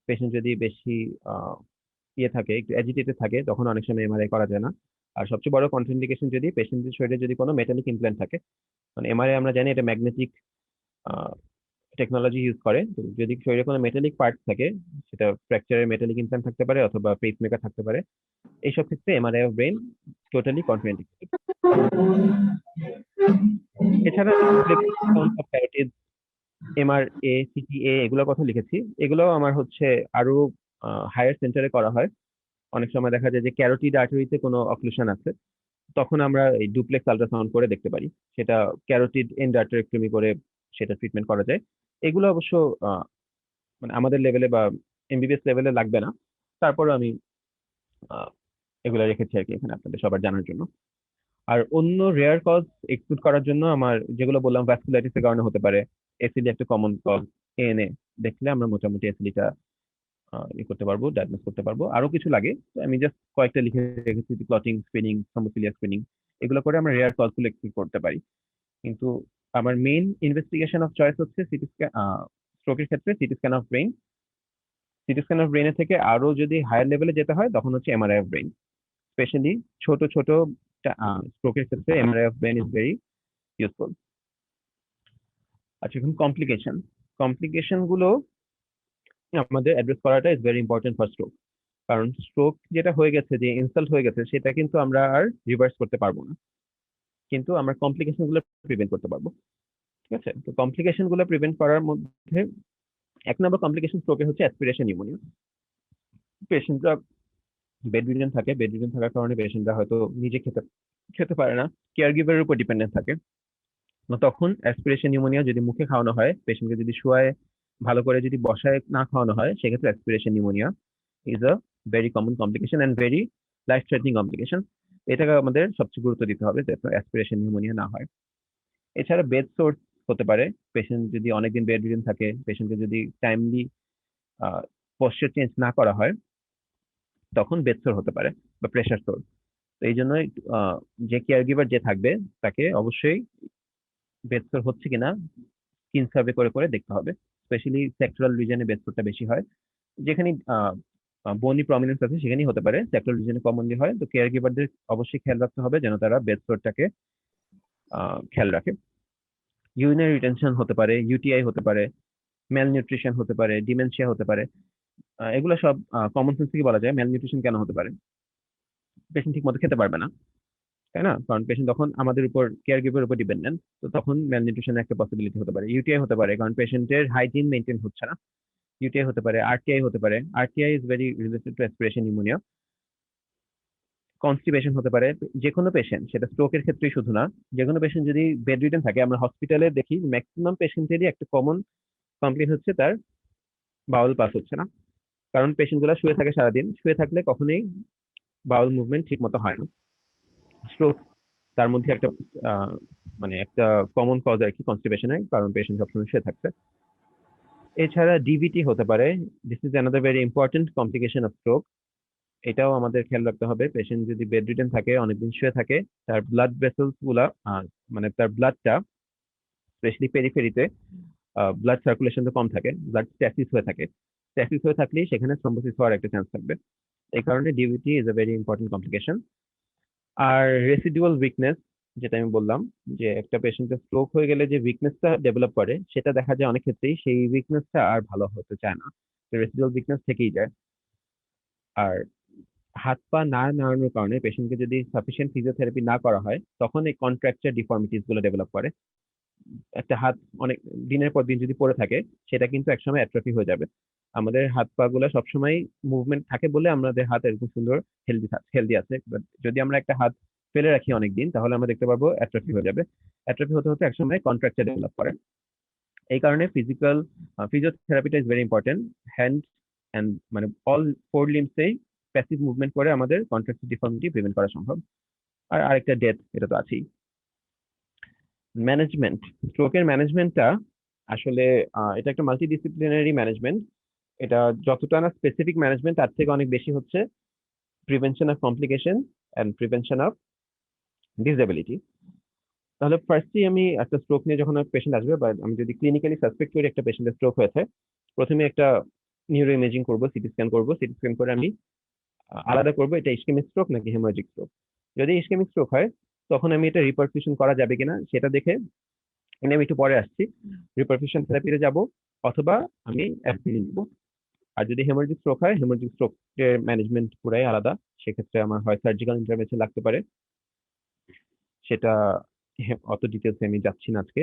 পেশেন্ট যদি বেশি ইয়ে থাকে, একটু অ্যাজিটেটেড থাকে, তখন অনেক সময় এমআরআই করা যায় না। আর সবচেয়ে বড় কন্ট্রাইন্ডিকেশন যদি পেশেন্টের শরীরে যদি কোনো মেটালিক ইমপ্ল্যান্ট থাকে, মানে এমআরআই আমরা জানি এটা ম্যাগনেটিক টেকনোলজি ইউজ করে, তো যদি শরীরে কোনো মেটালিক পার্ট থাকে, সেটা ফ্র্যাকচারের মেটালিক ইমপ্ল্যান্ট থাকতে পারে অথবা পেসমেকার থাকতে পারে, এইসব ক্ষেত্রে MRI of brain totally contraindicated. এছাড়া এমআরএ, সিটিএ, এগুলোর কথা লিখেছি, এগুলো আমার হচ্ছে আরো হায়ার সেন্টারে করা হয়। অনেক সময় দেখা যায় যে ক্যারোটিড আর্টারিতে কোনো অক্লুশন আছে, তখন আমরা এই ডুপ্লেক্স আল্ট্রাসাউন্ড করে দেখতে পারি, সেটা ক্যারোটিড এন্ডার্টারেক্টমি করে সেটা ট্রিটমেন্ট করা যায়। এগুলো অবশ্য মানে আমাদের লেভেলে বা এমবিবিএস লেভেলে লাগবে না, তারপরে আমি এগুলো রেখেছি আর কি এখানে আপনাদের সবার জানার জন্য। আর অন্য রেয়ার কজ এক্সক্লুড করার জন্য আমার যেগুলো বললাম ভ্যাসকুলাইটিস এর কারণে হতে পারে, এসিডি একটা কমন কজ, এএনএ দেখলে আমরা মোটামুটি এসিডিটা ই করতে পারবো, ডায়াগনোস করতে পারবো। আরো কিছু লাগে, তো আমি জাস্ট কয়েকটা লিখে রেখেছি, ক্লটিং, স্ক্রিনিং, থ্রম্বোফিলিয়া স্ক্রিনিং, এগুলো করে আমরা রেয়ার কজ গুলো এক্সক্লুড করতে পারি। কিন্তু আমার মেইন ইনভেস্টিগেশন অফ চয়েস হচ্ছে সিটি স্ক্যান, স্ট্রোকের ক্ষেত্রে city scan of brain. City scan of ব্রেনের থেকে আরো যদি হায়ার লেভেলে যেতে হয় তখন হচ্ছে এমআরআই অফ ব্রেন। স্পেশালি ছোট ছোট স্ট্রোকের ক্ষেত্রে MRI of brain is very useful. আচ্ছা, এখন কমপ্লিকেশন। কমপ্লিকেশন গুলো আমাদের অ্যাড্রেস করাটা is very important for stroke. কারণ স্ট্রোক যেটা হয়ে গেছে, যে ইনসাল্ট হয়ে গেছে, সেটা কিন্তু আমরা আর রিভার্স করতে পারবো না, কিন্তু আমরা কমপ্লিকেশন গুলো প্রিভেন্ট করতে পারবো। ঠিক আছে, তো কমপ্লিকেশন গুলো প্রিভেন্ট করার মধ্যে 1 নম্বর কমপ্লিকেশন স্ট্রোকে হচ্ছে অ্যাসপিরেশন নিউমোনিয়া। পেশেন্টরা বেডরিডেন থাকে, বেডরিডেন থাকার কারণে পেশেন্টরা হয়তো নিজে খেতে খেতে পারে না, কেয়ার গিভারের উপর ডিপেন্ডেন্ট থাকে। তো তখন অ্যাসপিরেশন নিউমোনিয়া যদি মুখে খাওয়ানো হয়, পেশেন্টকে যদি শোয়ায় ভালো করে যদি বসায় না খাওয়ানো হয়, সেক্ষেত্রে aspiration pneumonia is a very common complication and very life threatening complication. এটাকে আমাদের সবচেয়ে গুরুত্ব দিতে হবে যাতে অ্যাসপিরেশন নিউমোনিয়া না হয়। এছাড়া বেড সোর্স হতে পারে, পেশেন্ট যদি অনেকদিন বেড রিডেন থাকে, পেশেন্টকে যদি টাইমলি পশ্চার চেঞ্জ না করা হয়, তখন বেড সোর হতে পারে বা প্রেশার সোর। তো এই জন্যই যে কেয়ার গিভার যে থাকবে তাকে অবশ্যই বেড সোর হচ্ছে কিনা স্কিন সার্ভে করে করে দেখতে হবে। স্পেশালি সেক্টরাল রিজনে বেড সোরটা বেশি হয়, যেখানে বনি প্রমিনেন্স আছে সেখানেই হতে পারে, সেক্টরাল রিজনে কমনলি হয়। তো কেয়ার গিভারদের অবশ্যই খেয়াল রাখতে হবে যেন তারা বেড সোরটাকে খেয়াল রাখে। ইউরিনারি রিটেনশন হতে পারে, ইউটিআই হতে পারে, ম্যাল নিউট্রিশন হতে পারে, ডিমেনশিয়া হতে পারে। এগুলো সব কমন সেন্স থেকে বলা যায়। ম্যাল নিউট্রিশন কেন হতে পারে? পেশেন্ট ঠিক মতো খেতে পারবে না, তাই না? কারণ পেশেন্ট তখন আমাদের উপর, কেয়ার গিভার উপর ডিপেন্ডেন্ট, তো তখন ম্যাল নিউট্রিশনের একটা পসিবিলিটি হতে পারে। ইউটিআই হতে পারে কারণ পেশেন্টের হাইজিন মেনটেন হচ্ছে না, ইউটিআই হতে পারে। আরটিআই হতে পারে, RTI is very related to aspiration pneumonia. Constipation হতে পারে। যে কোনো পেশেন্ট, সেটা স্ট্রোকের ক্ষেত্রেই শুধু না, যে কোনো পেশেন্ট যদি বেড রিডেন থাকে, আমরা হসপিটালে দেখি ম্যাক্সিমাম পেশেন্টেরই একটা কমন কমপ্লেন হচ্ছে তার বাউল পাস হচ্ছে না। কারণ পেশেন্ট গুলা শুয়ে থাকে সারাদিন, শুয়ে থাকলে কখনোই বাউল মুভমেন্ট ঠিক মতো হয় না। স্ট্রোক তার মধ্যে একটা আহ, মানে একটা কমন কজ আর কি কনস্টিপেশনের, কারণ পেশেন্ট সবসময় শুয়ে থাকছে। এছাড়া ডিভিটি হতে পারে। This is another very important complication of stroke. এটাও আমাদের খেয়াল রাখতে হবে। পেশেন্ট যদি বেড রিডেন থাকে, অনেকদিন শুয়ে থাকে, তার ব্লাড ভেসেলস গুলা মানে তার ব্লাডটা স্পেশালি পেরিফেরিতে ব্লাড সার্কুলেশন কম থাকে, ব্লাড স্ট্যাসিস হয়ে থাকে। স্ট্যাসিস হয়ে থাকলেই সেখানে থ্রম্বোসিস হওয়ার একটা চান্স থাকবে। এই কারণে DVT is a very important complication. আর রেসিডুয়াল উইকনেস, যেটা আমি বললাম, যে একটা পেশেন্টের স্ট্রোক হয়ে গেলে যে উইকনেসটা ডেভেলপ করে, সেটা দেখা যায় অনেক ক্ষেত্রেই সেই উইকনেসটা আর ভালো হতে চায় না, রেসিডুয়াল উইকনেস থেকেই যায়। আর হাত পা না নাড়ানোর কারণে পেশেন্টকে যদি সাফিসিয়েন্ট ফিজিওথেরাপি না করা হয়, তখন এই কন্ট্রাকচার ডিফর্মিটিস গুলো ডেভেলপ করে। একটা হাত অনেক দিনের পর দিন যদি পড়ে থাকে, সেটা কিন্তু একসময় অ্যাট্রফি হয়ে যাবে। আমাদের হাত পা গুলো সবসময় মুভমেন্ট থাকে বলে আমাদের হাত এরকম সুন্দর হেলদি হেলদি আছে। But যদি আমরা একটা হাত ফেলে রাখি অনেকদিন, তাহলে আমরা দেখতে পারবো অ্যাট্রফি হয়ে যাবে। অ্যাট্রফি হতে হতে একসময় কন্ট্রাকচার ডেভেলপ করে। এই কারণে ফিজিক্যাল ফিজিওথেরাপিটা is very important. Hand and মানে অল 4 লিম্বসেই প্যাসিভ মুভমেন্ট করে আমাদের কন্ট্রাকচার ডিফর্মিটি প্রিভেন্ট করা সম্ভব। আর আরেকটা ডেথ, এটা তো আছেই। ম্যানেজমেন্ট, স্ট্রোকের ম্যানেজমেন্টটা আসলে এটা একটা মাল্টিডিসিপ্লিনারি ম্যানেজমেন্ট। এটা যতটা না স্পেসিফিক ম্যানেজমেন্ট, তার থেকে অনেক বেশি হচ্ছে prevention of complication and prevention of disability. তাহলে ফার্স্টলি আমি একটা স্ট্রোক নিয়ে যখন পেশেন্ট আসবে, বা আমি যদি ক্লিনিক্যালি সাসপেক্ট করি একটা পেশেন্টের স্ট্রোক হয়েছে, প্রথমে একটা নিউরো ইমেজিং করবো, সিটি স্ক্যান করবো। সিটি স্ক্যান করে আমি আলাদা করবো এটা ইসকেমিক স্ট্রোক নাকি হেমোরেজিক স্ট্রোক। যদি ইসকেমিক স্ট্রোক হয়, তখন আমি এটা রিপারফিউশন করা যাবে কিনা সেটা দেখে, আমি একটু পরে আসছি, রিপারফিউশন থেরাপিতে যাব, অথবা আমি অ্যাসপিরিন নিব। আর যদি হেমোরেজিক স্ট্রোক হয়, হেমোরেজিক স্ট্রোকের ম্যানেজমেন্ট পুরাই আলাদা। সেক্ষেত্রে আমার হয় সার্জিক্যাল ইন্টারভেনশন লাগতে পারে, সেটা অত ডিটেলসে আমি যাচ্ছি না আজকে।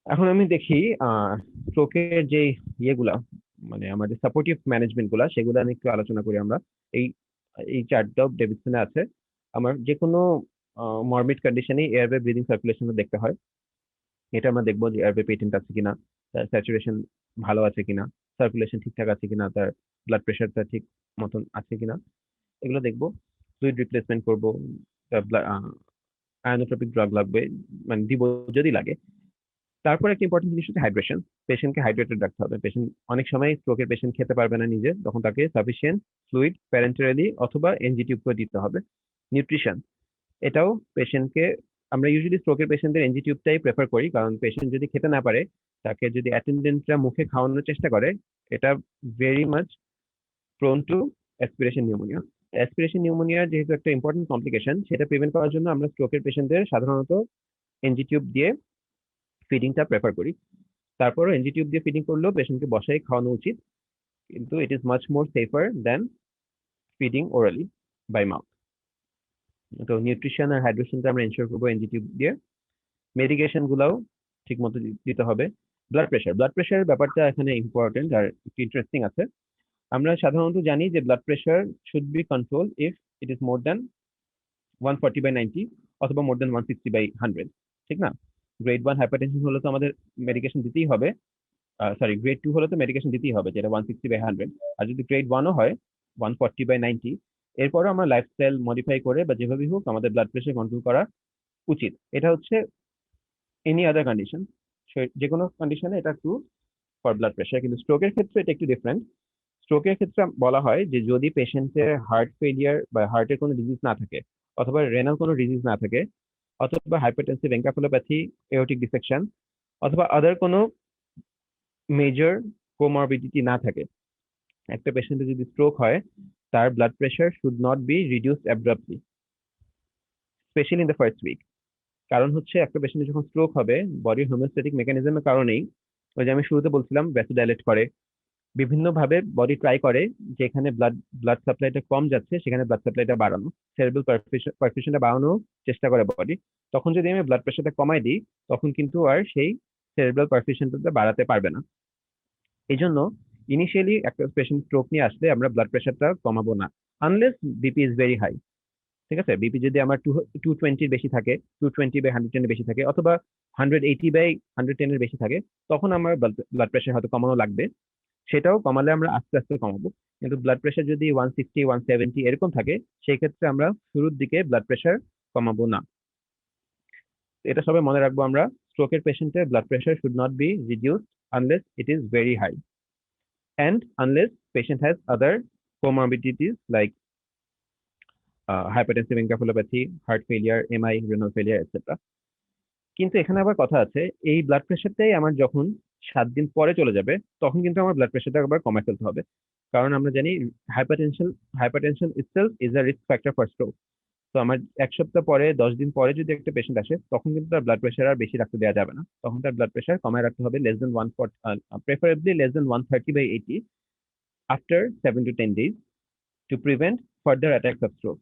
এখন আমি দেখি স্ট্রোকের যে ইয়েগুলা, মানে আমাদের সাপোর্টিভ ম্যানেজমেন্ট গুলা, সেগুলো আমি একটু আলোচনা করি। আমরা এই এই চার্টটাও ডেভিডসনে আছে। আমার যে কোনো মরবিড কন্ডিশনে এয়ারওয়ে ব্রিদিং সার্কুলেশন দেখতে হয়। এটা আমরা দেখবো যে এয়ারওয়ে পেটেন্ট আছে কিনা, তার স্যাচুরেশন ভালো আছে কিনা, সার্কুলেশন ঠিকঠাক আছে কিনা, তার ব্লাড প্রেশারটা ঠিক মতন আছে কিনা, এগুলো দেখবো। ফ্লুইড রিপ্লেসমেন্ট করব, আয়োনোট্রপিক ড্রাগ লাগবে, মানে দিব যদি লাগে। তারপর একটা ইম্পর্টেন্ট জিনিস হচ্ছে হাইড্রেশন। পেশেন্টকে হাইড্রেটেড রাখতে হবে। পেশেন্ট অনেক সময় স্ট্রোকের পেশেন্ট খেতে পারবে না নিজে, তখন তাকে সাফিসিয়েন্ট ফ্লুইড প্যারেন্টারালি অথবা এনজি টিউব করে দিতে হবে। নিউট্রিশন, এটাও পেশেন্টকে, আমরা ইউজুয়ালি স্ট্রোকের পেশেন্টদের এনজি টিউবটাই প্রেফার করি, কারণ পেশেন্ট যদি খেতে না পারে, তাকে যদি অ্যাটেন্ডেন্টরা মুখে খাওয়ানোর চেষ্টা করে, এটা very much prone two aspiration pneumonia. Aspiration pneumonia যেহেতু একটা ইম্পর্টেন্ট কমপ্লিকেশন, সেটা প্রিভেন্ট করার জন্য আমরা স্ট্রোকের পেশেন্টদের সাধারণত এনজি টিউব দিয়ে ফিডিংটা প্রেফার করি। তারপরও এনজি টিউব দিয়ে ফিডিং করলেও পেশেন্টকে বসাই খাওয়ানো উচিত, কিন্তু it is much more safer than feeding orally by mouth. তো নিউট্রিশন আর হাইড্রেশনটা আমরা এনশিওর করবো এনজি টিউব দিয়ে। মেডিকেশন গুলাও ঠিক মতো দিতে হবে। ব্লাড প্রেশার ব্যাপারটা এখানে ইম্পর্টেন্ট আর একটু ইন্টারেস্টিং আছে। আমরা সাধারণত জানি যে blood pressure should be control if it is more than 140/90 অথবা মোর দেন 160/100, ঠিক না? গ্রেড 1 হাইপারটেনশন হলে তো আমাদের মেডিকেশন দিতেই হবে, সরি গ্রেড 2 হলে তো মেডিকেশন দিতেই হবে, যেটা 160/100। আর যদি গ্রেড 1ও হয় 140/90, এরপরও আমরা লাইফস্টাইল মডিফাই করে বা যেভাবেই হোক আমাদের ব্লাড প্রেশার কন্ট্রোল করা উচিত। এটা হচ্ছে এনি আদার কন্ডিশন, যে কোনো কন্ডিশনে এটা ট্রু ফর ব্লাড প্রেশার, কিন্তু স্ট্রোকের ক্ষেত্রে এটা একটু ডিফারেন্ট। স্ট্রোকের ক্ষেত্রে বলা হয় যে যদি পেশেন্টের হার্ট ফেলিয়ার বা হার্টের কোনো ডিজিজ না থাকে, অথবা রেনাল কোনো ডিজিজ না থাকে, অথবা হাইপারটেনসিভ এনকেফালোপ্যাথি, এওরটিক ডিসেকশন, অথবা আদার কোনো মেজর কোমরবিডিটি না থাকে, একটা পেশেন্টের যদি স্ট্রোক হয়, তার blood pressure should not be reduced abruptly, specially in the first week. কারণ হচ্ছে একটা পেশেন্টের যখন স্ট্রোক হবে, বডির হোমিওস্ট্যাটিক মেকানিজমের কারণেই, ওই যে আমি শুরুতে বলছিলাম ভ্যাসোডাইলেট করে, বিভিন্ন ভাবে বডি ট্রাই করে যেখানে ব্লাড সাপ্লাইটা কম যাচ্ছে সেখানে ব্লাড সাপ্লাইটা বাড়ানো, সেরেব্রাল পারফিউশনটা বাড়ানোর চেষ্টা করে বডি। তখন যদি আমি ব্লাড প্রেশারটা কমাই দিই, তখন কিন্তু আর সেই সেরেব্রাল পারফিউশনটা বাড়াতে পারবে না। এই জন্য ইনিশিয়ালি একটা পেশেন্ট স্ট্রোক নিয়ে আসলে আমরা ব্লাড প্রেশারটা কমাবো না, unless BP is very high. ঠিক আছে, বিপি যদি আমার 220 বেশি থাকে, 220/110 বেশি থাকে, অথবা 180/110 বেশি থাকে, তখন আমার ব্লাড প্রেশার হয়তো কমানো লাগবে। সেটাও কমালে আমরা আস্তে আস্তে কমাবো। কিন্তু ব্লাড প্রেশার যদি 160, 170 এরকম থাকে, সেই ক্ষেত্রে আমরা শুরুর দিকে ব্লাড প্রেশার কমাবো না। এটা সবাই মনে রাখবো আমরা, স্ট্রোকের পেশেন্টের blood pressure should not be reduced unless it is very high, and unless patient has other comorbidities like hypertensive encephalopathy, heart failure, MI, renal failure, etc. কিন্তু এখানে আবার কথা আছে, এই ব্লাড প্রেশারটাই আমার যখন 7 দিন পরে চলে যাবে, তখন কিন্তু আমার ব্লাড প্রেশারটা আবার কমায় ফেলতে হবে। কারণ আমরা জানি hypertension itself is a risk factor for stroke. তো আমার 1 সপ্তাহ পরে, 10 দিন পরে যদি একটা পেশেন্ট আসে, তখন কিন্তু তার ব্লাড প্রেশার আর বেশি রাখতে দেওয়া যাবে না। তখন তার ব্লাড প্রেশার কমায় রাখতে হবে less than 140, preferably less than 130/80 after 7 to 10 days to prevent further attacks of stroke.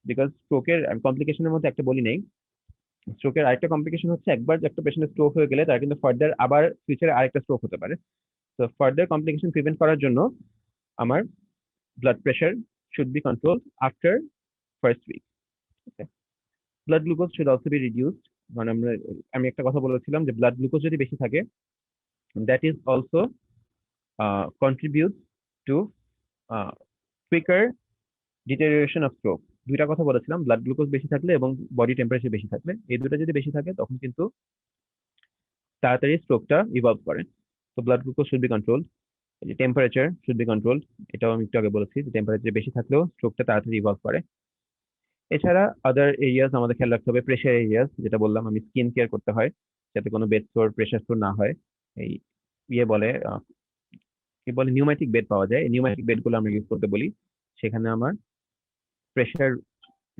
Because স্ট্রোকের কমপ্লিকেশনের মধ্যে একটা বলি নেই, স্ট্রোকের আরেকটা কমপ্লিকেশন হচ্ছে একবার একটা পেশেন্টের স্ট্রোক হয়ে গেলে তার কিন্তু ফার্দার আবার ফিউচারে আরেকটা স্ট্রোক হতে পারে। তো ফার্দার কমপ্লিকেশন প্রিভেন্ট করার জন্য আমার blood pressure should be control after first week. Blood glucose should also be reduced, মানে আমি একটা কথা বলেছিলাম যে ব্লাড গ্লুকোজ যদি বেশি থাকে, that is also contribute to quicker ডিটেরিওরেশন of stroke. দুইটা কথা বলেছিলাম, ব্লাড গ্লুকোজ বেশি থাকলে এবং বডি টেম্পারেচার বেশি থাকলে, এই দুটো যদি বেশি থাকে তখন কিন্তু তাড়াতাড়ি স্ট্রোকটা ইভলভ করে। তো blood glucose should be controlled, temperature should be controlled, এটাও আমি একটু আগে বলেছি যে টেম্পারেচার বেশি থাকলেও স্ট্রোকটা তাড়াতাড়ি ইভলভ করে। এছাড়া আদার এরিয়াস আমাদের খেয়াল রাখতে হবে, প্রেশার এরিয়াস যেটা বললাম আমি, স্কিন কেয়ার করতে হয় যাতে কোনো বেড সোর, প্রেশার সোর না হয়। এই বলে কি বলে, নিউম্যাটিক বেড পাওয়া যায়, নিউম্যাটিক বেড গুলো আমরা ইউজ করতে বলি, সেখানে আমার প্রেশার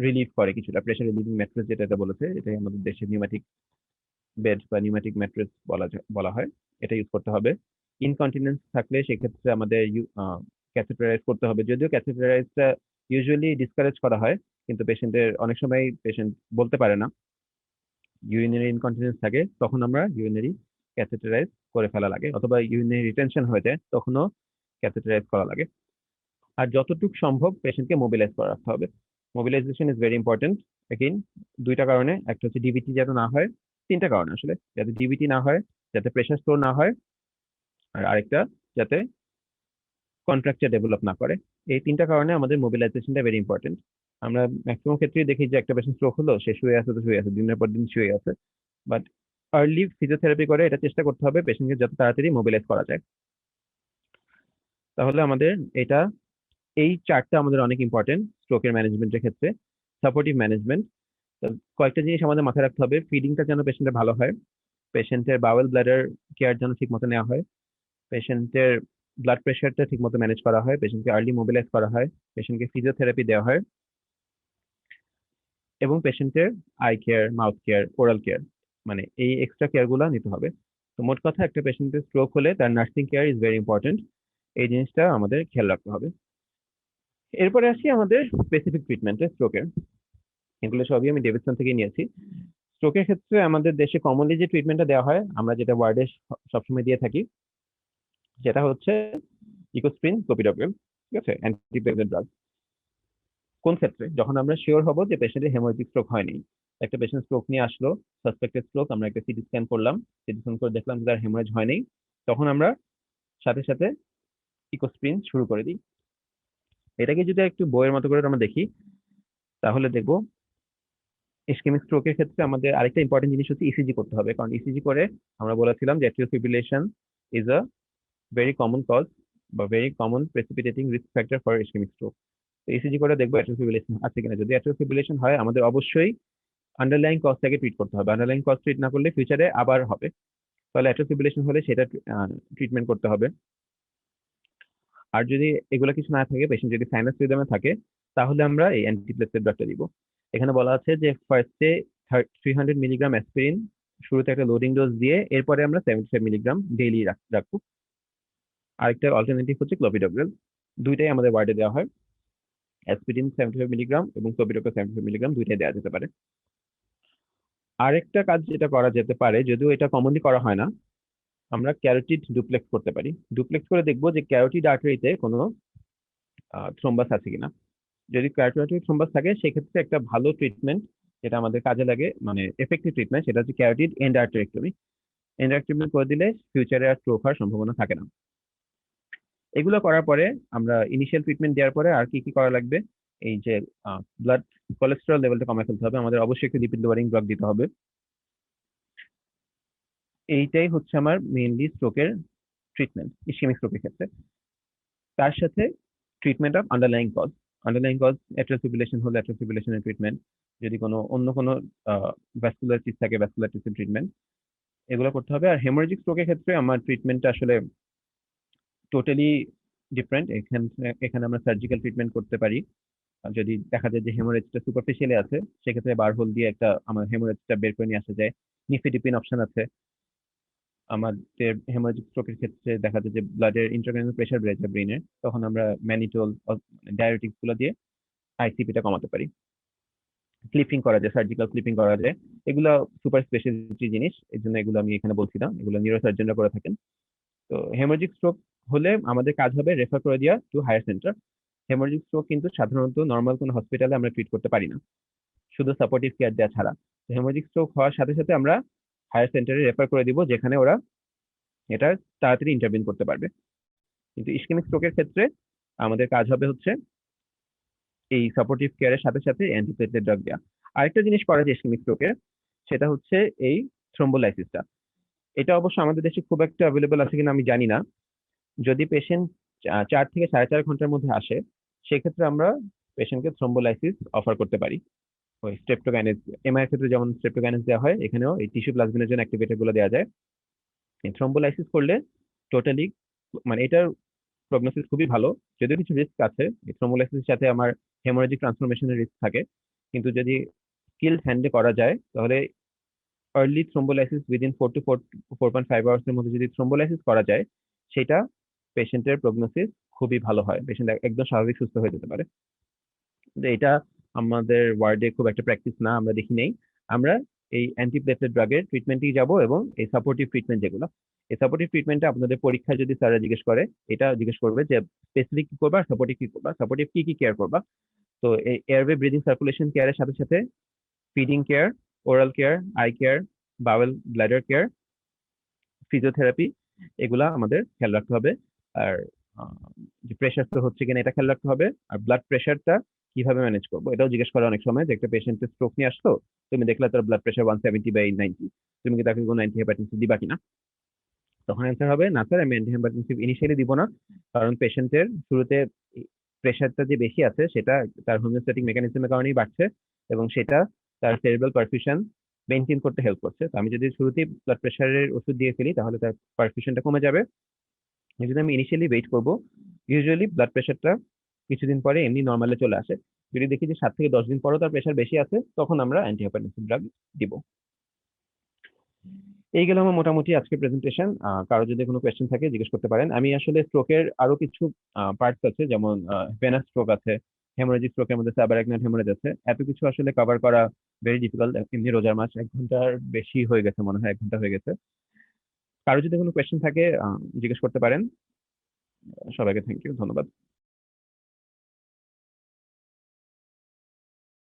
রিলিফ করে কিছুটা, প্রেশার রিলিভিং ম্যাট্রেস যেটা বলেছে, এটাই আমাদের দেশে নিউম্যাটিক বেড বা নিউম্যাটিক ম্যাট্রেস বলা হয়, এটা ইউজ করতে হবে। ইনকন্টিনেন্স থাকলে সেক্ষেত্রে আমাদের ক্যাথেটারাইজ করতে হবে, যদিও ক্যাথেটারাইজটা ইউজুয়ালি ডিসকারেজ করা হয়, কিন্তু পেশেন্টের অনেক সময় পেশেন্ট বলতে পারে না, ইউরিনারি ইনকন্টিনেন্স থাকে, তখন আমরা ইউরিনারি ক্যাথেটারাইজ করে ফেলা লাগে, অথবা ইউরিনারি রিটেনশন হয়ে যায়, তখনও ক্যাথেটারাইজ করা লাগে। আর যতটুকু সম্ভব পেশেন্টকে মোবিলাইজ করা রাখতে হবে। Mobilisation is very important. Again দুইটা কারণে, একটা হচ্ছে ডিবিটি যাতে না হয়, তিনটা কারণে আসলে, যাতে ডিবিটি না হয়, যাতে প্রেশার স্টোর না হয়, আর আরেকটা যাতে কন্ট্রাকচার ডেভেলপ না করে। এই তিনটা কারণে আমাদের মোবিলাইজেশনটা ভেরি ইম্পর্টেন্ট। আমরা ম্যাক্সিমাম ক্ষেত্রেই দেখি যে একটা পেশেন্ট স্ট্রোক হলো, সে শুয়ে আছে তো শুয়ে আছে, দিনের পর দিন শুয়ে আছে। বাট আর্লি ফিজিওথেরাপি করে এটা চেষ্টা করতে হবে পেশেন্টকে যত তাড়াতাড়ি মোবিলাইজ করা যায়। তাহলে আমাদের এটা, এই চারটা আমাদের অনেক ইম্পর্টেন্ট স্ট্রোকের ম্যানেজমেন্টের ক্ষেত্রে। সাপোর্টিভ ম্যানেজমেন্ট, কয়েকটা জিনিস আমাদের মাথায় রাখতে হবে। ফিডিংটা যেন পেশেন্টের ভালো হয়, পেশেন্টের বাওয়েল ব্লাডার কেয়ার যেন ঠিক মতো নেওয়া হয়, পেশেন্টের ব্লাড প্রেশারটা ঠিক মতো ম্যানেজ করা হয়, পেশেন্টকে আর্লি মোবিলাইজ করা হয়, পেশেন্টকে ফিজিওথেরাপি দেওয়া হয়, এবং পেশেন্টের eye care, mouth care, oral care, মানে এই এক্সট্রা কেয়ার গুলো নিতে হবে। তো মোট কথা, একটা পেশেন্টের স্ট্রোক হলে তার nursing care is very important. এই জিনিসটা আমাদের খেয়াল রাখতে হবে। এরপরে আসি আমাদের স্পেসিফিক ট্রিটমেন্টে স্ট্রোকের। এগুলো সবই আমি ডেভিডসন থেকে নিয়েছি। স্ট্রোকের ক্ষেত্রে আমাদের দেশে কমনলি যে ট্রিটমেন্টটা দেওয়া হয়, আমরা যেটা ওয়ার্ডে সবসময় দিয়ে থাকি, যেটা হচ্ছে ইকোস্প্রিন, ক্লোপিডোগ্রেল, ঠিক আছে, অ্যান্টিপ্লেটলেট ড্রাগ। কোন ক্ষেত্রে? যখন আমরা শিওর হব যে পেশেন্টের হেমোরেজিক স্ট্রোক হয়নি। একটা পেশেন্ট স্ট্রোক নিয়ে আসলো, সাসপেক্টেড স্ট্রোক, আমরা একটা সিটি স্ক্যান করলাম, সিটি স্ক্যান করে দেখলাম যে তার হেমোরেজ হয়নি, তখন আমরা সাথে সাথে ইকোস্প্রিন শুরু করে দিই। এটাকে যদি একটু বইয়ের মতো করে আমরা দেখি, তাহলে দেখবো ইসকেমিক স্ট্রোকের ক্ষেত্রে আমাদের আরেকটা ইম্পর্টেন্ট জিনিস হচ্ছে ইসিজি করতে হবে। কারণ ইসিজি করে আমরা বলেছিলাম যে atrial fibrillation is a very common cause বা very common precipitating risk factor for ischaemic stroke. তো ইসিজি করে দেখবো অ্যাট্রিয়াল ফিব্রিলেশন আছে কিনা। যদি অ্যাট্রিয়াল ফিব্রিলেশন হয়, আমাদের অবশ্যই আন্ডারলাইং কজটাকে ট্রিট করতে হবে। আন্ডারলাইং কজ ট্রিট না করলে ফিউচারে আবার হবে। তাহলে অ্যাট্রিয়াল ফিব্রিলেশন হলে সেটা ট্রিটমেন্ট করতে হবে। আর যদি এগুলো কিছু না থাকে, পেশেন্ট যদি সাইনাস রিদমে থাকে, তাহলে আমরা এই অ্যান্টিপ্লেটলেট ড্রাগটা দিব। এখানে বলা আছে যে ফার্স্টে 300 মিলিগ্রাম অ্যাসপিরিন শুরুতে একটা লোডিং ডোজ দিয়ে, এরপরে আমরা 75 মিলিগ্রাম ডেইলি রাখবো। আরেকটা অল্টারনেটিভ হচ্ছে ক্লোপিডোগ্রেল। দুইটাই আমাদের ওয়ার্ডে দেওয়া হয়। অ্যাসপিরিন 75 মিলিগ্রাম এবং ক্লোপিডোগ্রেল 75 মিলিগ্রাম, দুইটাই দেওয়া যেতে পারে। আরেকটা কাজ যেটা করা যেতে পারে, যদিও এটা কমনলি করা হয় না, আমরা ক্যারোটিড ডুপ্লেক্স করতে পারি। ডুপ্লেক্স করে দেখবো যে ক্যারোটিড আর্টারিতে কোনো থ্রোম্বাস আছে কিনা। যদি ক্যারোটিড থ্রোম্বাস থাকে, সেক্ষেত্রে একটা ভালো ট্রিটমেন্ট যেটা আমাদের কাজে লাগে, মানে এফেক্টিভ ট্রিটমেন্ট, সেটা হচ্ছে ক্যারোটিড এন্ডার্টেরেক্টমি। এন্ডার্টেরেক্টমি করে দিলে ফিউচারে আর স্ট্রোক হওয়ার সম্ভাবনা থাকে না। এগুলো করার পরে আমরা ইনিশিয়াল ট্রিটমেন্ট দেওয়ার পরে আর কি কি করা লাগবে, এই যে ব্লাড কোলেস্টেরল লেভেলটা কমায় ফেলতে হবে, আমাদের অবশ্যই একটু লিপিড লোয়ারিং ড্রাগ দিতে হবে। এইটাই হচ্ছে আমার মেইনলি স্ট্রোকের ট্রিটমেন্ট ইসকেমিক স্ট্রোকের ক্ষেত্রে। তার সাথে treatment of underlying cause. Underlying cause atrial fibrillation হলে অ্যাট্রিয়াল ফিব্রিলেশনের ট্রিটমেন্ট, যদি কোনো অন্য কোনো ভ্যাসকুলারিটিস থাকে ভ্যাসকুলারিটিসের ট্রিটমেন্ট, এগুলো করতে হবে। আর হেমোরেজিক স্ট্রোকের ক্ষেত্রে আমার ট্রিটমেন্টটা আসলে টোটালি ডিফারেন্ট। এখানে আমরা সার্জিক্যাল ট্রিটমেন্ট করতে পারি। আর যদি দেখা যায় যে হেমোরেজটা সুপারফিশিয়ালি আছে, সেক্ষেত্রে বার হোল দিয়ে একটা আমার হেমোরেজটা বের করে নিয়ে আসা যায়। নিফিডিপিন অপশন আছে। আমাদের হেমোরেজিক স্ট্রোকের ক্ষেত্রে দেখা যায় যে ব্লাডের ইন্ট্রাক্রানিয়াল প্রেশার বেড়ে যায় ব্রেনের, তখন আমরা ম্যানিটোল, ডায়ারেটিক্স গুলো দিয়ে আইসিপিটা কমাতে পারি। ক্লিপিং করা যায়, সার্জিক্যাল ক্লিপিং করা যায়। এগুলো সুপার স্পেশালিটি জিনিস, এই জন্য এগুলো আমি এখানে বলছি না, এগুলো নিউরোসার্জনরা করে থাকেন। তো হেমোরেজিক স্ট্রোক হলে আমাদের কাজ হবে রেফার করে দেওয়া to higher centre. Haemorrhagic stroke কিন্তু সাধারণত নর্মাল কোনো হসপিটালে আমরা ট্রিট করতে পারি না, শুধু সাপোর্টিভ কেয়ার দেওয়া ছাড়া। তো হেমোরেজিক স্ট্রোক হওয়ার সাথে সাথে আমরা হায়ার সেন্টারে রেফার করে দিব, যেখানে ওরা এটা তাড়াতাড়ি ইন্টারভিন করতে পারবে। কিন্তু ইসকেমিক স্ট্রোকের ক্ষেত্রে আমাদের কাজ হবে হচ্ছে এই সাপোর্টিভ কেয়ারের সাথে সাথে অ্যান্টিপ্লেটলেট ড্রাগ দেওয়া। আরেকটা জিনিস করা যায় ইসকেমিক স্ট্রোকের, সেটা হচ্ছে এই থ্রোম্বোলাইসিসটা। এটা অবশ্য আমাদের দেশে খুব একটা অ্যাভেলেবল আছে কিনা আমি জানি না। যদি পেশেন্ট 4 থেকে 4.5 ঘন্টার মধ্যে আসে, সেক্ষেত্রে আমরা পেশেন্টকে থ্রোম্বোলাইসিস অফার করতে পারি। ওই স্ট্রেপ্টোকাইনেজ, এমআই এর ক্ষেত্রে যেমন স্ট্রেপ্টোকাইনেজ দেওয়া হয়, এখানেও এই টিস্যু প্লাজমিনোজেন অ্যাক্টিভেটর গুলো দেওয়া যায়। থ্রোম্বোলাইসিস করলে টোটালি, মানে এটার প্রগনোসিস খুবই ভালো। যদিও কিছু রিস্ক আছে, এই থ্রোম্বোলাইসিসের সাথে আমার হেমোরেজিক ট্রান্সফরমেশনের রিস্ক থাকে, কিন্তু যদি স্কিল হ্যান্ডে করা যায়, তাহলে early thrombolysis within 4 to 4.5 hours এর মধ্যে যদি থ্রোম্বোলাইসিস করা যায়, সেটা পেশেন্টের প্রগনোসিস খুবই ভালো হয়, পেশেন্ট একদম স্বাভাবিক সুস্থ হয়ে যেতে পারে। কিন্তু এটা আমাদের ওয়ার্ডে খুব একটা প্র্যাকটিস না, আমরা দেখি নেই। আমরা এই অ্যান্টিপ্লেটলেট ড্রাগের ট্রিটমেন্টেই যাব, এবং এই সাপোর্টিভ ট্রিটমেন্ট যেগুলো, এই সাপোর্টিভ ট্রিটমেন্টে আপনাদের পরীক্ষায় যদি স্যাররা জিজ্ঞেস করে, এটা জিজ্ঞেস করবে যে স্পেসিফিক কি করবা, সাপোর্টিভ কি করবা, সাপোর্টিভ কি কি কেয়ার করবা। তো এই এয়ারওয়ে ব্রিদিং সার্কুলেশন কেয়ারের সাথে সাথে feeding care, oral care, eye care, bowel ব্ল্যাডার care, physiotherapy, এগুলা আমাদের খেয়াল রাখতে হবে। আর যে প্রেশার তো হচ্ছে কিনা এটা খেয়াল রাখতে হবে। আর ব্লাড প্রেশারটা কিভাবে ম্যানেজ করবো, এটাও জিজ্ঞেস করে অনেক সময়। যে একটা পেশেন্টের স্ট্রোক নিয়ে আসতো, তুমি দেখলে তার ব্লাড প্রেশার 170/90, তুমি কি তাকে কোনো অ্যান্টি হাইপারটেনসিভ দিবা কিনা? তখন অ্যান্সার হবে, না স্যার, আমি অ্যান্টি হাইপারটেনসিভ ইনিশিয়ালি দিব না, কারণ পেশেন্টের শুরুতে প্রেশারটা যে বেশি আছে সেটা তার হোমিওস্ট্যাটিক মেকানিজমের কারণেই বাড়ছে, এবং সেটা তার সেরিব্রাল পারফিউশন মেনটেন করতে হেল্প করছে। তো আমি যদি শুরুতেই ব্লাড প্রেশারের ওষুধ দিয়ে ফেলি তাহলে তার পারফিউশনটা কমে যাবে। যদি আমি ইনিশিয়ালি ওয়েট করব, ইউজুয়ালি ব্লাড প্রেশারটা কিছুদিন পরে এমনি নর্মালে চলে আসে। যদি দেখি যে 7 থেকে 10 দিন পরও তার প্রেশার বেশি আছে, তখন আমরা অ্যান্টি হাইপারটেনসিভ ড্রাগ দিব। এই গেল আমার মোটামুটি আজকে প্রেজেন্টেশন। কারো যদি কোনো কোয়েশ্চেন থাকে জিজ্ঞেস করতে পারেন। আমি আসলে স্ট্রোকের আরো কিছু পার্টস আছে, যেমন ভেনাস স্ট্রোক আছে, হেমোরেজিক স্ট্রোকের মধ্যে সাবারাকনাইড হেমোরেজ আছে। এত কিছু আসলে কভার করা ভেরি ডিফিকাল্ট। এমনি রোজার মাস 1 ঘন্টার বেশি হয়ে গেছে, মনে হয় 1 ঘন্টা হয়ে গেছে। কারো যদি কোনো কোয়েশ্চেন থাকে জিজ্ঞেস করতে পারেন। সবাইকে থ্যাংক ইউ, ধন্যবাদ।